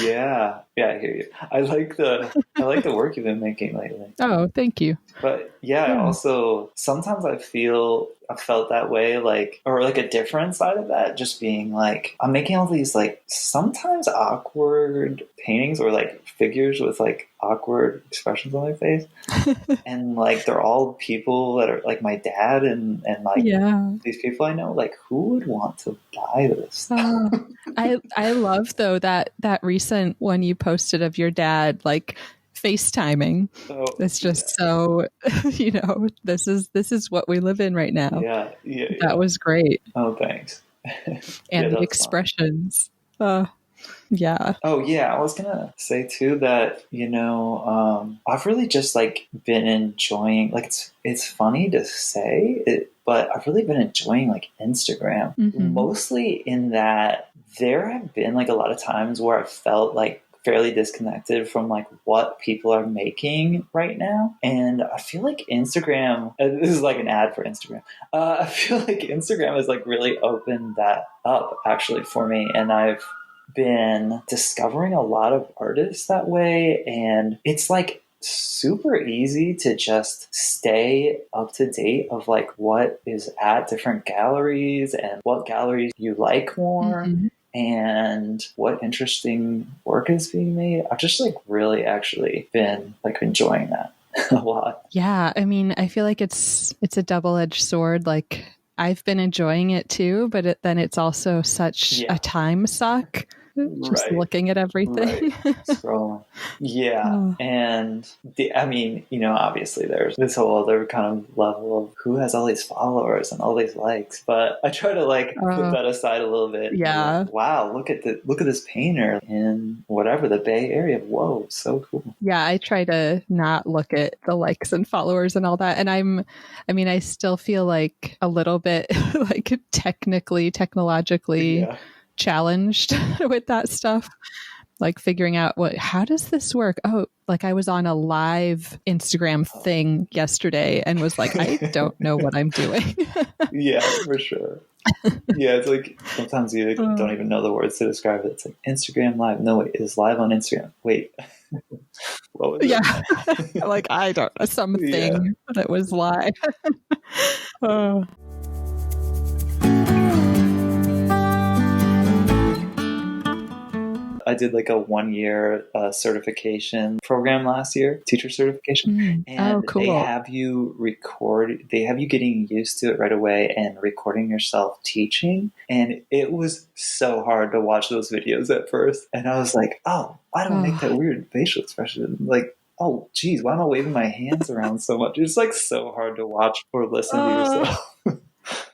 Yeah, I hear you. I like the work you've been making lately. Oh, thank you. But yeah, also sometimes I felt that way, like, or like a different side of that, just being like, I'm making all these like sometimes awkward paintings or like figures with like awkward expressions on their face. And like, they're all people that are like my dad and like these people I know, like who would want to buy this? I love though that recent one you posted of your dad, like FaceTiming. It's just so, you know, this is what we live in right now. Yeah. That was great. Oh, thanks. And the expressions. Yeah. Oh, yeah. I was going to say too that, you know, I've really just like been enjoying, like, it's funny to say it, but I've really been enjoying like Instagram, mostly in that there have been like a lot of times where I felt like fairly disconnected from like what people are making right now. And I feel like Instagram, this is like an ad for Instagram. I feel like Instagram has like really opened that up actually for me. And I've been discovering a lot of artists that way. And it's like super easy to just stay up to date of like what is at different galleries and what galleries you like more. And what interesting work is being made. I've just like really actually been like enjoying that a lot. Yeah. I mean, I feel like it's a double-edged sword. Like I've been enjoying it too, but then it's also such a time suck. Just looking at everything. Scrolling. Yeah. And I mean, you know, obviously there's this whole other kind of level of who has all these followers and all these likes, but I try to like put that aside a little bit. Yeah. Like, wow, look at this painter in whatever, the Bay Area. Whoa, so cool. Yeah, I try to not look at the likes and followers and all that. And I still feel like a little bit like technologically challenged with that stuff, like figuring out how does this work. Like I was on a live Instagram thing yesterday and was like, I don't know what I'm doing. Yeah, for sure. Yeah, it's like sometimes you don't even know the words to describe it. It's like Instagram live. No, wait, it's live on Instagram. Wait. What was Yeah. it? Like, I don't know, something Yeah. that was live. Oh. I did like a 1-year certification program last year, teacher certification, Oh, and they cool. have you getting used to it right away and recording yourself teaching. And it was so hard to watch those videos at first. And I was like, oh, why do I make that Oh, weird facial expression? Like, oh, geez, why am I waving my hands around so much? It's like so hard to watch or listen to yourself.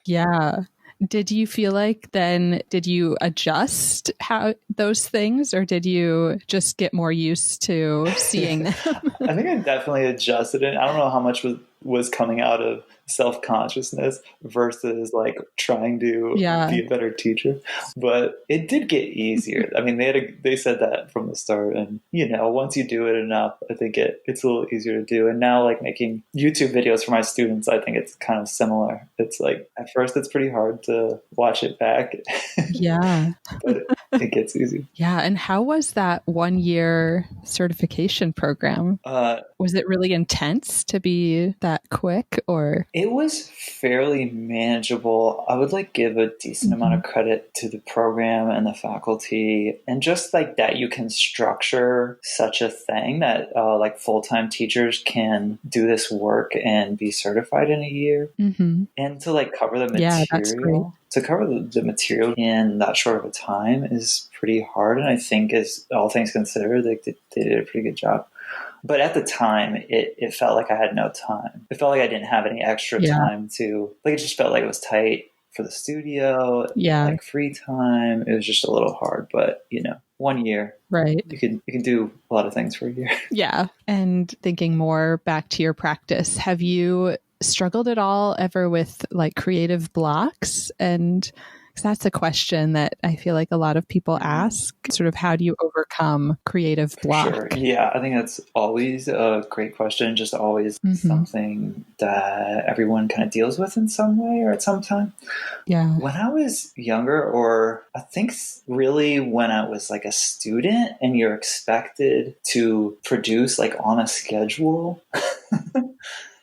yeah. Did you feel like then, did you adjust how those things, or did you just get more used to seeing them? I think I definitely adjusted it. I don't know how much was coming out of self-consciousness versus like trying to Yeah. be a better teacher, but it did get easier. I mean, they said that from the start, and once you do it enough, I think it's a little easier to do. And now, like making YouTube videos for my students, I think it's kind of similar. It's like at first it's pretty hard to watch it back, Yeah. but it gets easy. Yeah. And how was that 1-year certification program? Was it really intense to be that quick, or? It was fairly manageable. I would like give a decent amount of credit to the program and the faculty, and just like that you can structure such a thing that like full-time teachers can do this work and be certified in a year. And to like cover the Yeah, that's great. material, to cover the material in that short of a time is pretty hard. And I think, as all things considered, they did a pretty good job. But at the time, it felt like I had no time. It felt like I didn't have any extra time to, like, it just felt like it was tight for the studio, like free time. It was just a little hard, but 1 year, right? You can do a lot of things for a year. Yeah. And thinking more back to your practice, have you struggled at all ever with like creative blocks? And because that's a question that I feel like a lot of people ask, sort of how do you overcome creative block? Sure. Yeah, I think that's always a great question. Just always something that everyone kind of deals with in some way or at some time. Yeah. When I was younger, or I think really when I was like a student and you're expected to produce like on a schedule,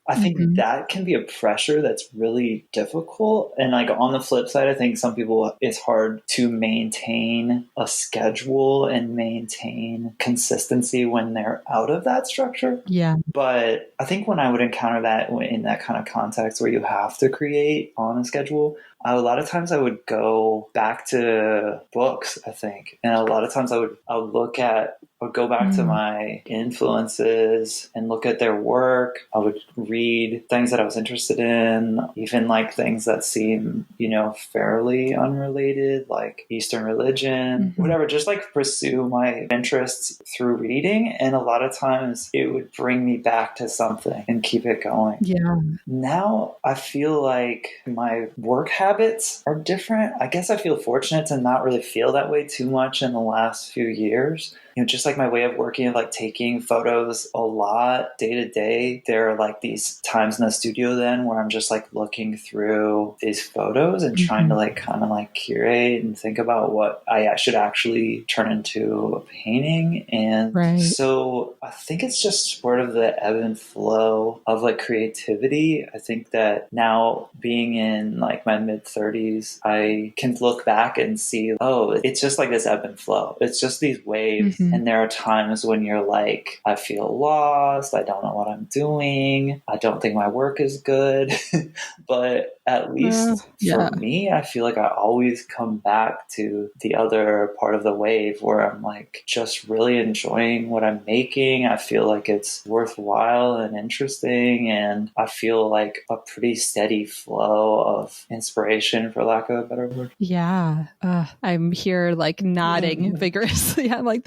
I think that can be a pressure that's really difficult. And like on the flip side, I think some people, it's hard to maintain a schedule and maintain consistency when they're out of that structure. Yeah. But I think when I would encounter that in that kind of context where you have to create on a schedule, a lot of times I would go back to books, I think. And a lot of times I would go back to my influences and look at their work. I would read things that I was interested in, even like things that seem, fairly unrelated, like Eastern religion, whatever, just like pursue my interests through reading. And a lot of times it would bring me back to something and keep it going. Yeah. Now I feel like my work habits are different. I guess I feel fortunate to not really feel that way too much in the last few years. Just like my way of working, like taking photos a lot day to day. There are like these times in the studio then where I'm just like looking through these photos and trying to like kind of like curate and think about what I should actually turn into a painting. And so I think it's just sort of the ebb and flow of like creativity. I think that now being in like my mid-30s, I can look back and see, oh, it's just like this ebb and flow. It's just these waves. And there are times when you're like, I feel lost. I don't know what I'm doing. I don't think my work is good. But at least for me, I feel like I always come back to the other part of the wave where I'm like just really enjoying what I'm making. I feel like it's worthwhile and interesting. And I feel like a pretty steady flow of inspiration, for lack of a better word. Yeah. I'm here like nodding vigorously. I'm like,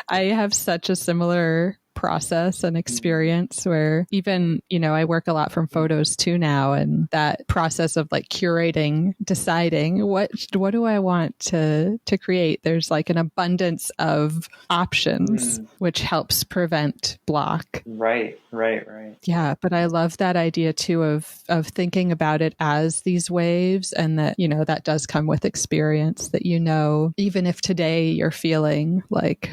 I have such a similar process and experience where even, I work a lot from photos too now, and that process of like curating, deciding what do I want to create. There's like an abundance of options, which helps prevent block. Right. Yeah, but I love that idea too of thinking about it as these waves, and that, that does come with experience, that, even if today you're feeling like,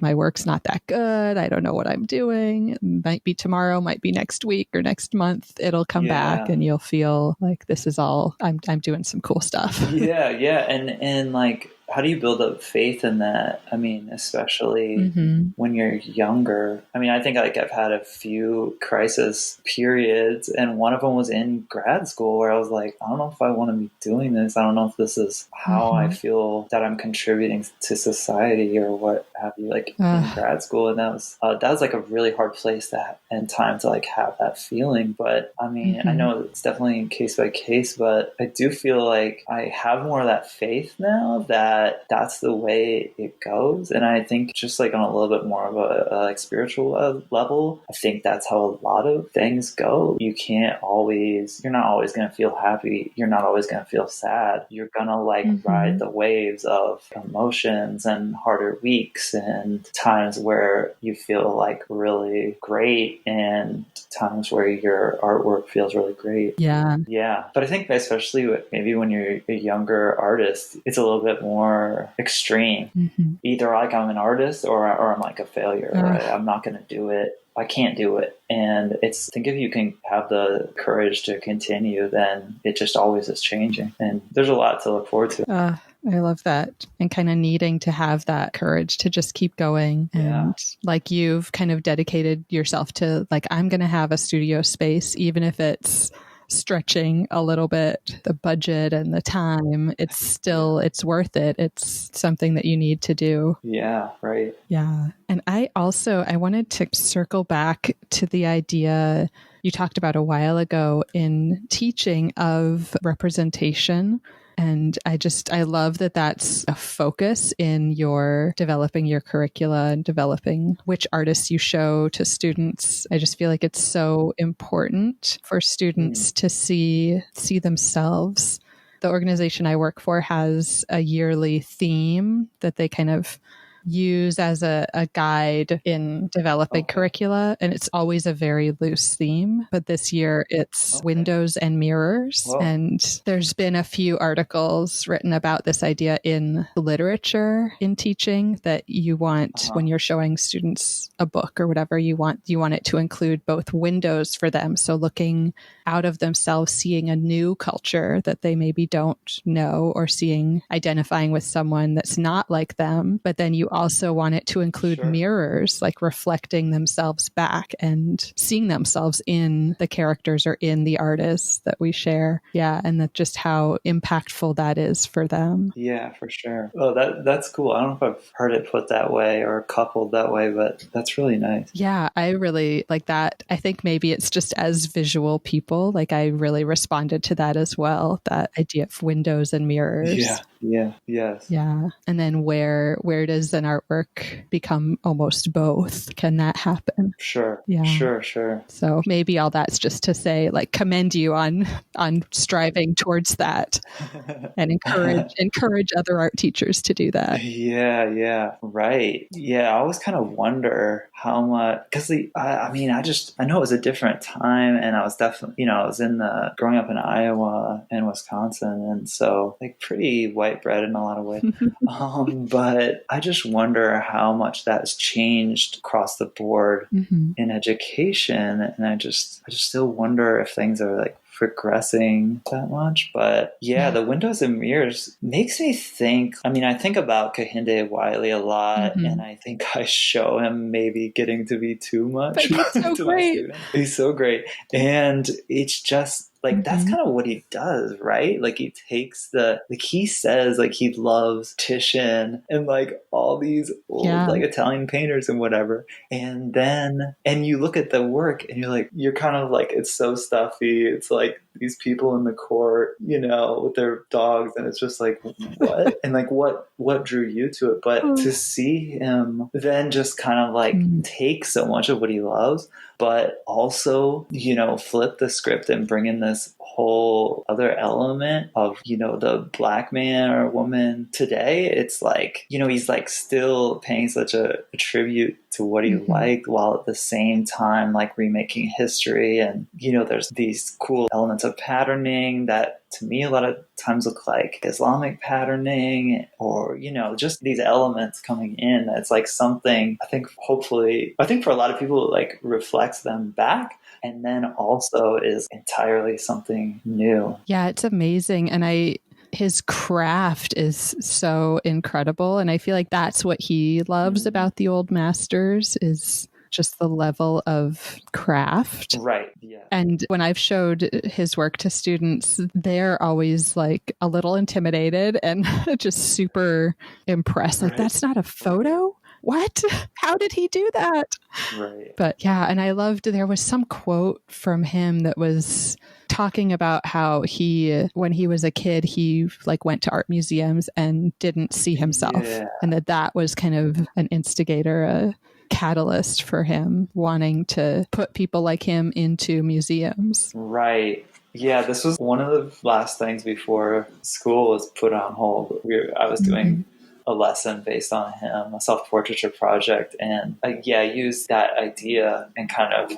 my work's not that good, I don't know what I'm doing, it might be tomorrow, might be next week or next month, it'll come back and you'll feel like this is all, I'm doing some cool stuff. Yeah. And like, how do you build up faith in that? I mean, especially when you're younger. I mean, I think like I've had a few crisis periods, and one of them was in grad school where I was like, I don't know if I want to be doing this. I don't know if this is how I feel that I'm contributing to society or what have you, like in grad school. And that was like a really hard place and time to like have that feeling. But I mean, I know it's definitely case by case, but I do feel like I have more of that faith now that's the way it goes. And I think just like on a little bit more of a like spiritual level, I think that's how a lot of things go. You're not always going to feel happy. You're not always going to feel sad. You're going to like ride the waves of emotions and harder weeks and times where you feel like really great and times where your artwork feels really great. Yeah. But I think especially maybe when you're a younger artist, it's a little bit more extreme. Either like I'm an artist or I'm like a failure. Right? I'm not going to do it. I can't do it. And I think if you can have the courage to continue, then it just always is changing. And there's a lot to look forward to. I love that. And kind of needing to have that courage to just keep going. And like you've kind of dedicated yourself to like, I'm going to have a studio space, even if it's stretching a little bit the budget and the time, it's worth it. It's something that you need to do. Yeah, right. Yeah. And I wanted to circle back to the idea you talked about a while ago in teaching of representation. And I love that that's a focus in your developing your curricula and developing which artists you show to students. I just feel like it's so important for students to see themselves. The organization I work for has a yearly theme that they kind of use as a guide in developing curricula. And it's always a very loose theme. But this year it's windows and mirrors. Whoa. And there's been a few articles written about this idea in literature in teaching that you want when you're showing students a book or whatever, you want it to include both windows for them. So looking out of themselves, seeing a new culture that they maybe don't know, or identifying with someone that's not like them. But then you also want it to include mirrors, like reflecting themselves back and seeing themselves in the characters or in the artists that we share. Yeah. And that just how impactful that is for them. Yeah, for sure. Oh, that's cool. I don't know if I've heard it put that way or coupled that way, but that's really nice. Yeah, I really like that. I think maybe it's just as visual people, like I really responded to that as well, that idea of windows and mirrors. Yes. Yeah. And then where does an artwork become almost both? Can that happen? Sure. Yeah. Sure. So maybe all that's just to say, like, commend you on striving towards that and encourage other art teachers to do that. Yeah. Right. Yeah. I always kind of wonder how much, because I know it was a different time, and I was definitely, I was growing up in Iowa and Wisconsin, and so like pretty white bread in a lot of ways. But I just wonder how much that has changed across the board in education, and I just still wonder if things are like progressing that much. But the windows and mirrors makes me think. I mean, I think about Kehinde Wiley a lot, and I think I show him maybe getting to be too much. But he's so great. He's so great, and it's just like that's kind of what he does, right? Like he takes he says like he loves Titian and like all these old like Italian painters and whatever, and you look at the work and you're kind of like, it's so stuffy. It's like these people in the court, with their dogs, and it's just like, what? And like, what drew you to it? But to see him then just kind of like take so much of what he loves, but also, flip the script and bring in this whole other element of, the Black man or woman today. It's like, he's like still paying such a tribute to what he liked, while at the same time like remaking history. And there's these cool elements of patterning that to me a lot of times look like Islamic patterning, or just these elements coming in. That's like something I think for a lot of people it like reflects them back, and then also is entirely something new. Yeah, it's amazing. And his craft is so incredible. And I feel like that's what he loves about the old masters, is just the level of craft. Right. Yeah. And when I've showed his work to students, they're always like a little intimidated and just super impressed. Like, that's not a photo? What? How did he do that? Right. But yeah, and I loved, there was some quote from him that was talking about how when he was a kid, he like went to art museums and didn't see himself. Yeah. And that was kind of an instigator, a catalyst for him wanting to put people like him into museums. Right. Yeah, this was one of the last things before school was put on hold. I was doing a lesson based on him, a self-portraiture project. And I used that idea and kind of,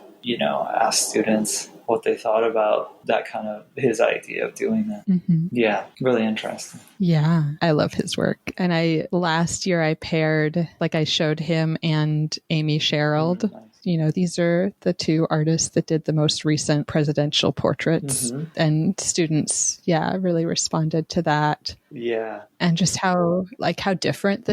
asked students what they thought about that kind of his idea of doing that. Yeah, really interesting. Yeah, I love his work. And last year I showed him and Amy Sherald. Nice. These are the two artists that did the most recent presidential portraits, and students, really responded to that. Yeah. And just how different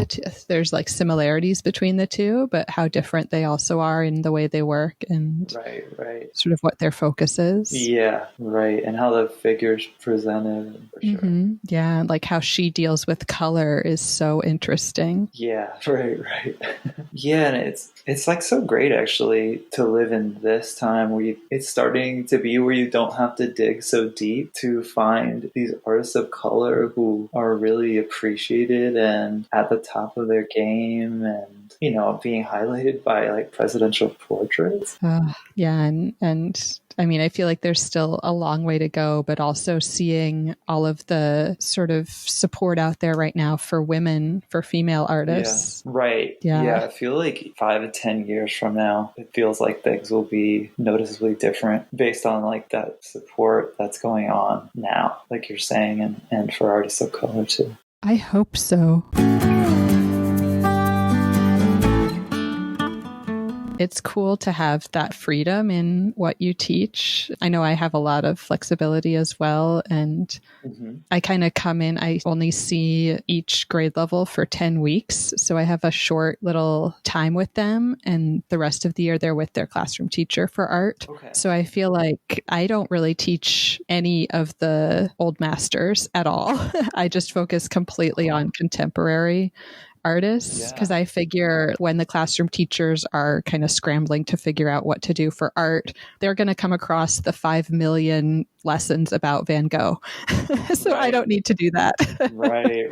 there's like similarities between the two, but how different they also are in the way they work and right. sort of what their focus is. Yeah, right. And how the figure's presented, for sure. Yeah, like how she deals with color is so interesting. Yeah, right. Yeah, and it's like so great actually to live in this time where it's starting to be where you don't have to dig so deep to find these artists of color who are really appreciated and at the top of their game, and being highlighted by like presidential portraits. Yeah, and I mean, I feel like there's still a long way to go, but also seeing all of the sort of support out there right now for women, for female artists. Yeah. Right. Yeah. I feel like 5 to 10 years from now, it feels like things will be noticeably different based on like that support that's going on now, like you're saying, and for artists of color too. I hope so. It's cool to have that freedom in what you teach. I know I have a lot of flexibility as well. And I kind of come in, I only see each grade level for 10 weeks. So I have a short little time with them. And the rest of the year, they're with their classroom teacher for art. Okay. So I feel like I don't really teach any of the old masters at all. I just focus completely on contemporary artists, because I figure when the classroom teachers are kind of scrambling to figure out what to do for art, they're going to come across the 5 million lessons about Van Gogh. So I don't need to do that. Right.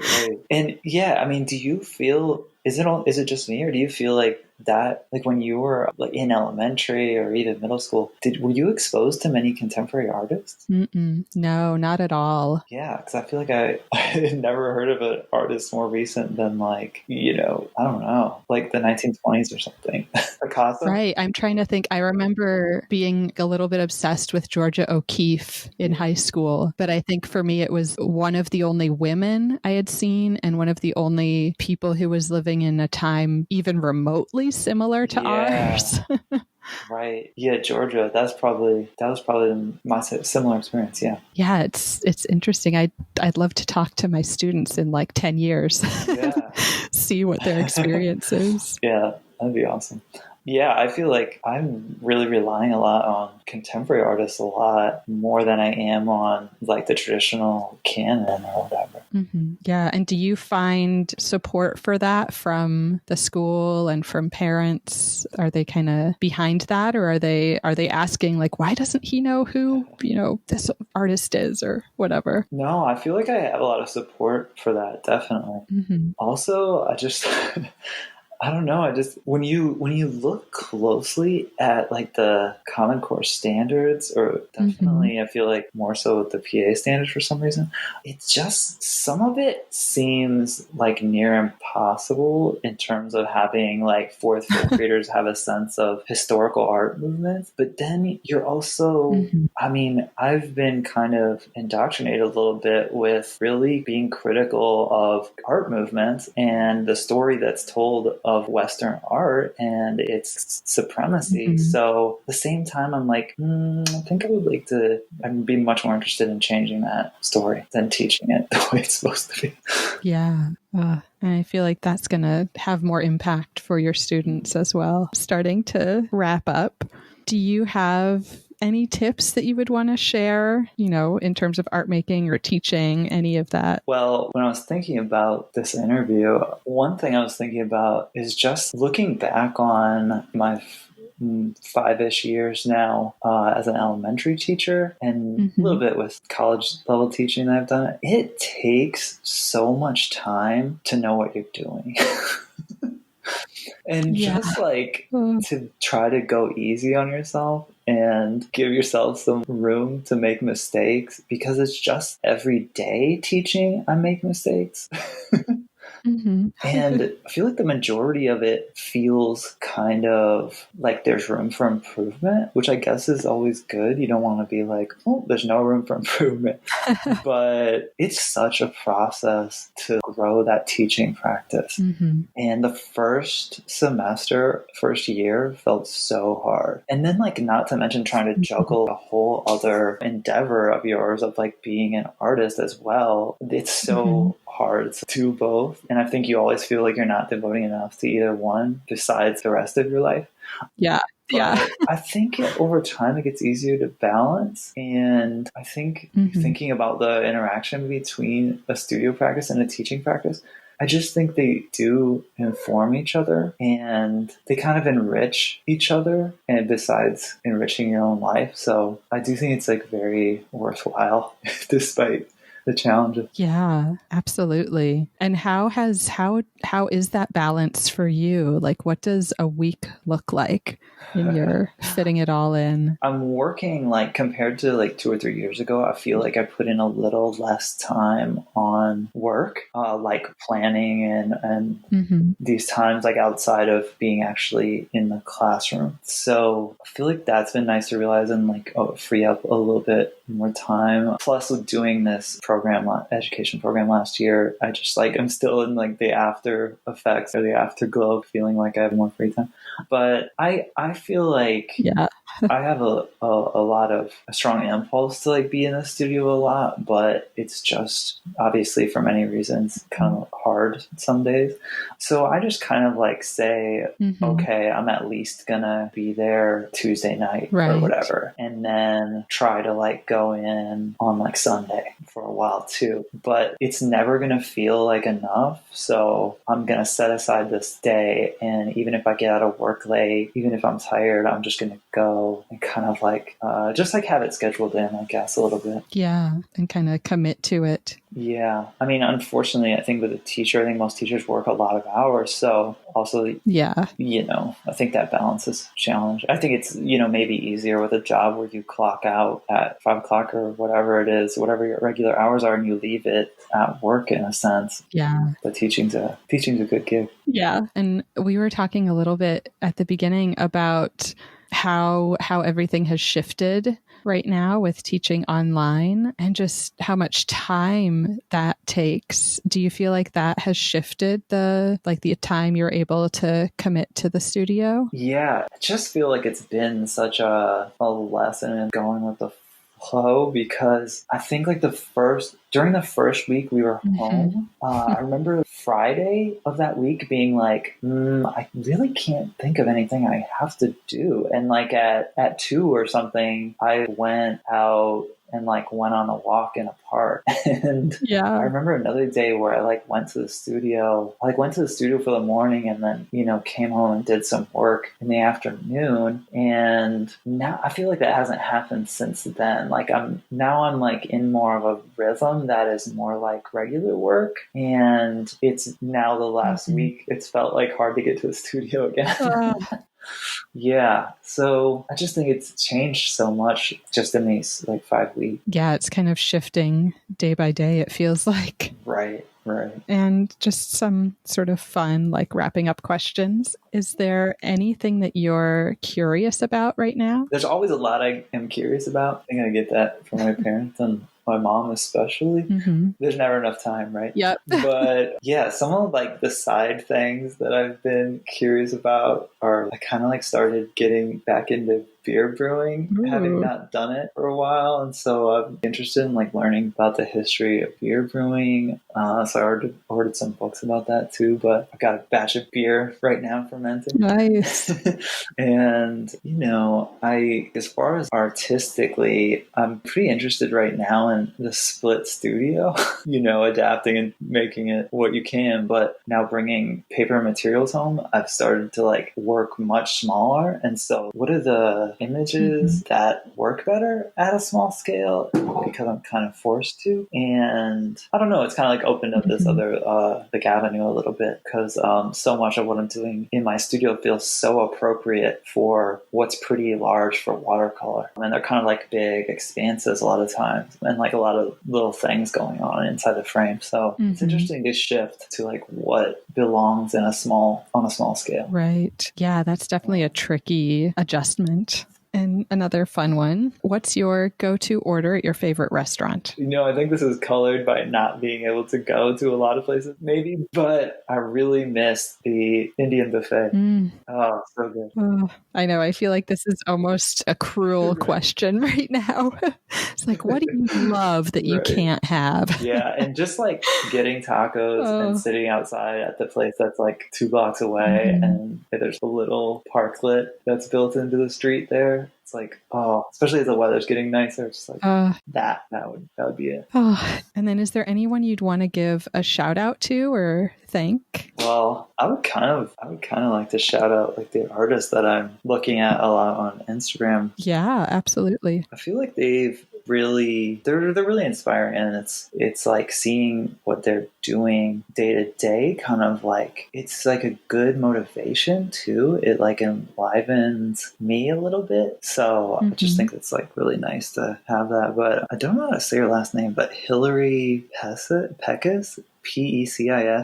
And I mean, do you feel, is it just me, or do you feel like that, like when you were like in elementary or even middle school, were you exposed to many contemporary artists? No, not at all. Yeah, because I feel like I had never heard of an artist more recent than like, I don't know, like the 1920s or something. Picasso. Right. I'm trying to think. I remember being a little bit obsessed with Georgia O'Keeffe in high school, but I think for me it was one of the only women I had seen and one of the only people who was living in a time even remotely similar to ours. Right. Yeah, Georgia. That was probably my similar experience. Yeah. Yeah, it's interesting. I'd love to talk to my students in like 10 years. See what their experience is. Yeah, that'd be awesome. Yeah, I feel like I'm really relying a lot on contemporary artists a lot more than I am on like the traditional canon or whatever. Mm-hmm. Yeah. And do you find support for that from the school and from parents? Are they kind of behind that, or are they asking like, why doesn't he know who, this artist is or whatever? No, I feel like I have a lot of support for that, definitely. Mm-hmm. Also, I just I don't know. I just when you look closely at like the Common Core standards, or definitely I feel like more so with the PA standards for some reason, it's just some of it seems like near impossible in terms of having like fourth, fifth graders have a sense of historical art movements. But then you're also, I mean, I've been kind of indoctrinated a little bit with really being critical of art movements and the story that's told of Western art and its supremacy. So at the same time, I'm like, I think I would like to, I'd be much more interested in changing that story than teaching it the way it's supposed to be. Yeah. And I feel like that's going to have more impact for your students as well. Starting to wrap up, do you have any tips that you would want to share, in terms of art making or teaching, any of that? Well, when I was thinking about this interview, one thing I was thinking about is just looking back on my 5-ish years now as an elementary teacher and a little bit with college level teaching that I've done. It takes so much time to know what you're doing. And just like to try to go easy on yourself and give yourself some room to make mistakes, because it's just every day teaching I make mistakes. And I feel like the majority of it feels kind of like there's room for improvement, which I guess is always good. You don't want to be like, oh, there's no room for improvement. But it's such a process to grow that teaching practice. And the first year felt so hard. And then like, not to mention trying to juggle a whole other endeavor of yours of like being an artist as well. It's so hard to do both. And I think you always feel like you're not devoting enough to either one besides the rest of your life. Yeah. But I think over time it gets easier to balance. And I think thinking about the interaction between a studio practice and a teaching practice, I just think they do inform each other and they kind of enrich each other, and besides enriching your own life. So I do think it's like very worthwhile despite the challenges. Yeah, absolutely. And how is that balance for you? Like, what does a week look like when you're fitting it all in? I'm working, like, compared to like 2 or 3 years ago, I feel like I put in a little less time on work, like planning and these times like outside of being actually in the classroom. So I feel like that's been nice to realize and like free up a little bit more time. Plus with doing this education program last year, I just like, I'm still in like the after effects or the afterglow, feeling like I have more free time. But I feel like I have a strong impulse to like be in the studio a lot, but it's just obviously for many reasons kind of hard some days. So I just kind of like say, okay, I'm at least gonna be there Tuesday night or whatever, and then try to like go in on like Sunday for a while too. But it's never gonna feel like enough. So I'm gonna set aside this day, and even if I get out of work late, even if I'm tired, I'm just gonna go and kind of like just like have it scheduled in, I guess, a little bit. Yeah, and kind of commit to it. Yeah. I mean, unfortunately, I think with a teacher, I think most teachers work a lot of hours. So also, I think that balance is a challenge. I think it's, maybe easier with a job where you clock out at 5 o'clock or whatever it is, whatever your regular hours are, and you leave it at work in a sense. Yeah. But teaching's a good gig. Yeah. And we were talking a little bit at the beginning about how everything has shifted right now with teaching online and just how much time that takes. Do you feel like that has shifted the time you're able to commit to the studio? Yeah, I just feel like it's been such a lesson in going with the slow because I think like during the first week we were home, I remember Friday of that week being like, I really can't think of anything I have to do. And like at 2 or something, I went out and like went on a walk in a park. And I remember another day where I like went to the studio for the morning and then, came home and did some work in the afternoon. And now I feel like that hasn't happened since then. Like I'm like in more of a rhythm that is more like regular work. And it's now the last week, it's felt like hard to get to the studio again. Yeah. So I just think it's changed so much just in these like 5 weeks. Yeah, it's kind of shifting day by day, it feels like. Right. And just some sort of fun, like wrapping up questions. Is there anything that you're curious about right now? There's always a lot I am curious about. I think I get that from my parents and my mom especially. There's never enough time, right? Yep. But yeah, some of like the side things that I've been curious about are I kind of like started getting back into beer brewing, having not done it for a while. And so I'm interested in like learning about the history of beer brewing. So I ordered some books about that too, but I've got a batch of beer right now fermenting. Nice. And, as far as artistically, I'm pretty interested right now in the split studio, adapting and making it what you can, but now bringing paper materials home, I've started to like work much smaller. And so what are the images that work better at a small scale because I'm kind of forced to? And I don't know, it's kind of like opened up this other like avenue a little bit because so much of what I'm doing in my studio feels so appropriate for what's pretty large for watercolor. And they're kind of like big expanses a lot of times and like a lot of little things going on inside the frame. So it's interesting to shift to like what belongs on a small scale. Right. Yeah, that's definitely a tricky adjustment. And another fun one, what's your go-to order at your favorite restaurant? I think this is colored by not being able to go to a lot of places, maybe, but I really miss the Indian buffet. Oh, so good. Oh, I know. I feel like this is almost a cruel question right now. It's like, what do you love that you can't have? Yeah, and just like getting tacos and sitting outside at the place that's like 2 blocks away, and there's a little parklet that's built into the street there. It's like, especially as the weather's getting nicer, it's just like that would be it. And then is there anyone you'd want to give a shout out to or thank? Well, I would kind of like to shout out like the artists that I'm looking at a lot on Instagram. Yeah, absolutely. I feel like they're really inspiring, and it's like seeing what they're doing day to day, kind of like it's like a good motivation too. It like enlivens me a little bit. So I just think it's like really nice to have that. But I don't know how to say her last name, but Hillary Peckus. Pecis.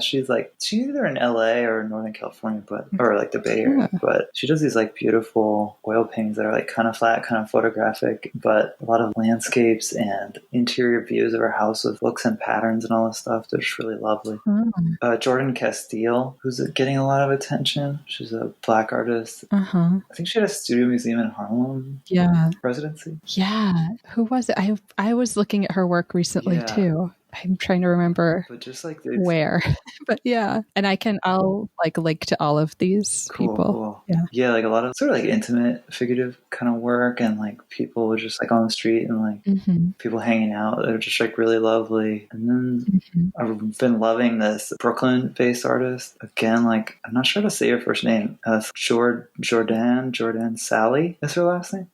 She's either in LA or Northern California, or like the Bay Area, but she does these like beautiful oil paintings that are like kind of flat, kind of photographic, but a lot of landscapes and interior views of her house with looks and patterns and all this stuff. They're just really lovely. Jordan Castile, who's getting a lot of attention. She's a Black artist. I think she had a studio museum in Harlem. Residency. Yeah. Who was it? I was looking at her work recently too. I'm trying to remember where, but yeah. And I'll like link to all of these people. Cool. Yeah. Like a lot of sort of like intimate, figurative kind of work, and like people just like on the street and like people hanging out. They're just like really lovely. And then I've been loving this Brooklyn-based artist. Again, like I'm not sure how to say her first name. Jordan Sally is her last name.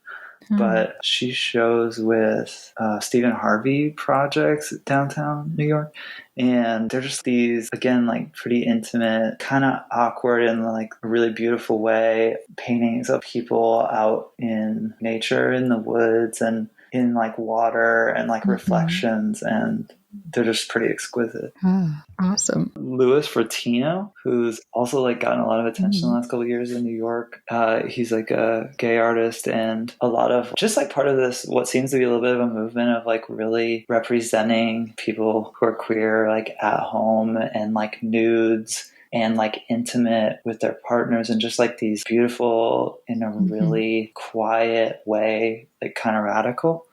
But she shows with Stephen Harvey projects downtown New York. And they're just these, again, like pretty intimate, kind of awkward in like a really beautiful way, paintings of people out in nature, in the woods and in like water and like reflections, and they're just pretty exquisite. Awesome. Louis Fortino, who's also like gotten a lot of attention the last couple of years in New York. He's like a gay artist, and a lot of just like part of this, what seems to be a little bit of a movement of like really representing people who are queer, like at home and like nudes and like intimate with their partners, and just like these beautiful in a really quiet way, like kind of radical.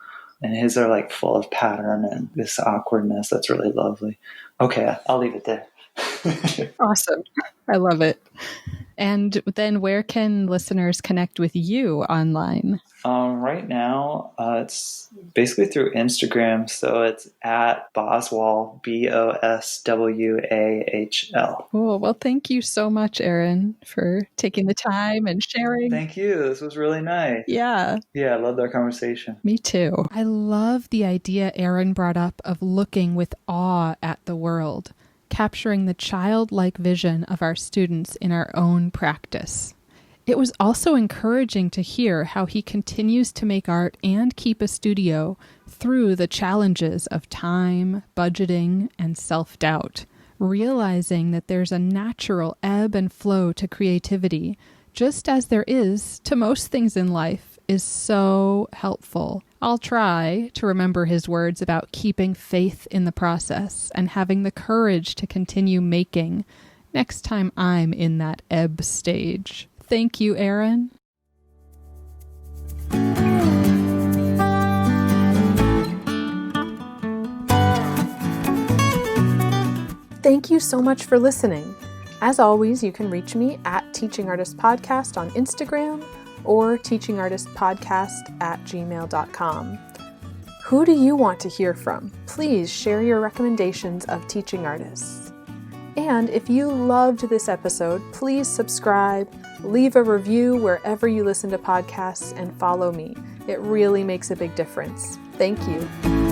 And his are like full of pattern and this awkwardness that's really lovely. Okay, I'll leave it there. Awesome. I love it. And then where can listeners connect with you online? Right now, it's basically through Instagram. So it's at Bos-Wahl, Boswahl. Cool. Well, thank you so much, Aaron, for taking the time and sharing. Thank you. This was really nice. Yeah. Yeah, I loved our conversation. Me too. I love the idea Aaron brought up of looking with awe at the world, capturing the childlike vision of our students in our own practice. It was also encouraging to hear how he continues to make art and keep a studio through the challenges of time, budgeting, and self-doubt, realizing that there's a natural ebb and flow to creativity, just as there is to most things in life, is so helpful. I'll try to remember his words about keeping faith in the process and having the courage to continue making next time I'm in that ebb stage. Thank you, Aaron. Thank you so much for listening. As always, you can reach me at Teaching Artist Podcast on Instagram or teachingartistpodcast@gmail.com. Who do you want to hear from? Please share your recommendations of teaching artists. And if you loved this episode, please subscribe, leave a review wherever you listen to podcasts, and follow me. It really makes a big difference. Thank you.